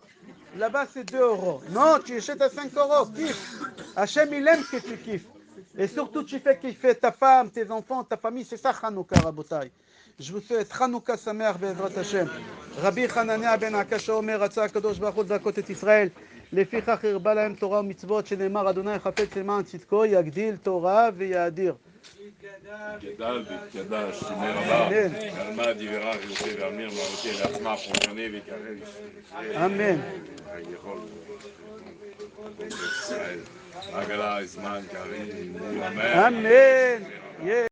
[SPEAKER 1] Là-bas, c'est 2 €. Non, tu achètes à 5 €, kiffe. Hachem, il aime que tu kiffes. Et surtout, tu fais kiffer ta femme, tes enfants, ta famille, c'est ça Hanouka, Rabotai. Je vous souhaite Hanouka Samer Be'ezrat Hashem. Rabbi Hanania ben Akasha Omer רצה הקדוש ברוך הוא לזכות את ישראל. לפיכך הרבה להם תורה ומצוות שנאמר אדוני חפץ למען צדקו יגדיל תורה ויאדיר.
[SPEAKER 2] גדל והתקדש, שמי רבה, ועלמד יברך יוצא ואמיר מעוטה לעצמה פרושני ויקרב.
[SPEAKER 1] אמן.
[SPEAKER 2] יכול. עגלה, זמן, קרים, אמן.
[SPEAKER 1] אמן.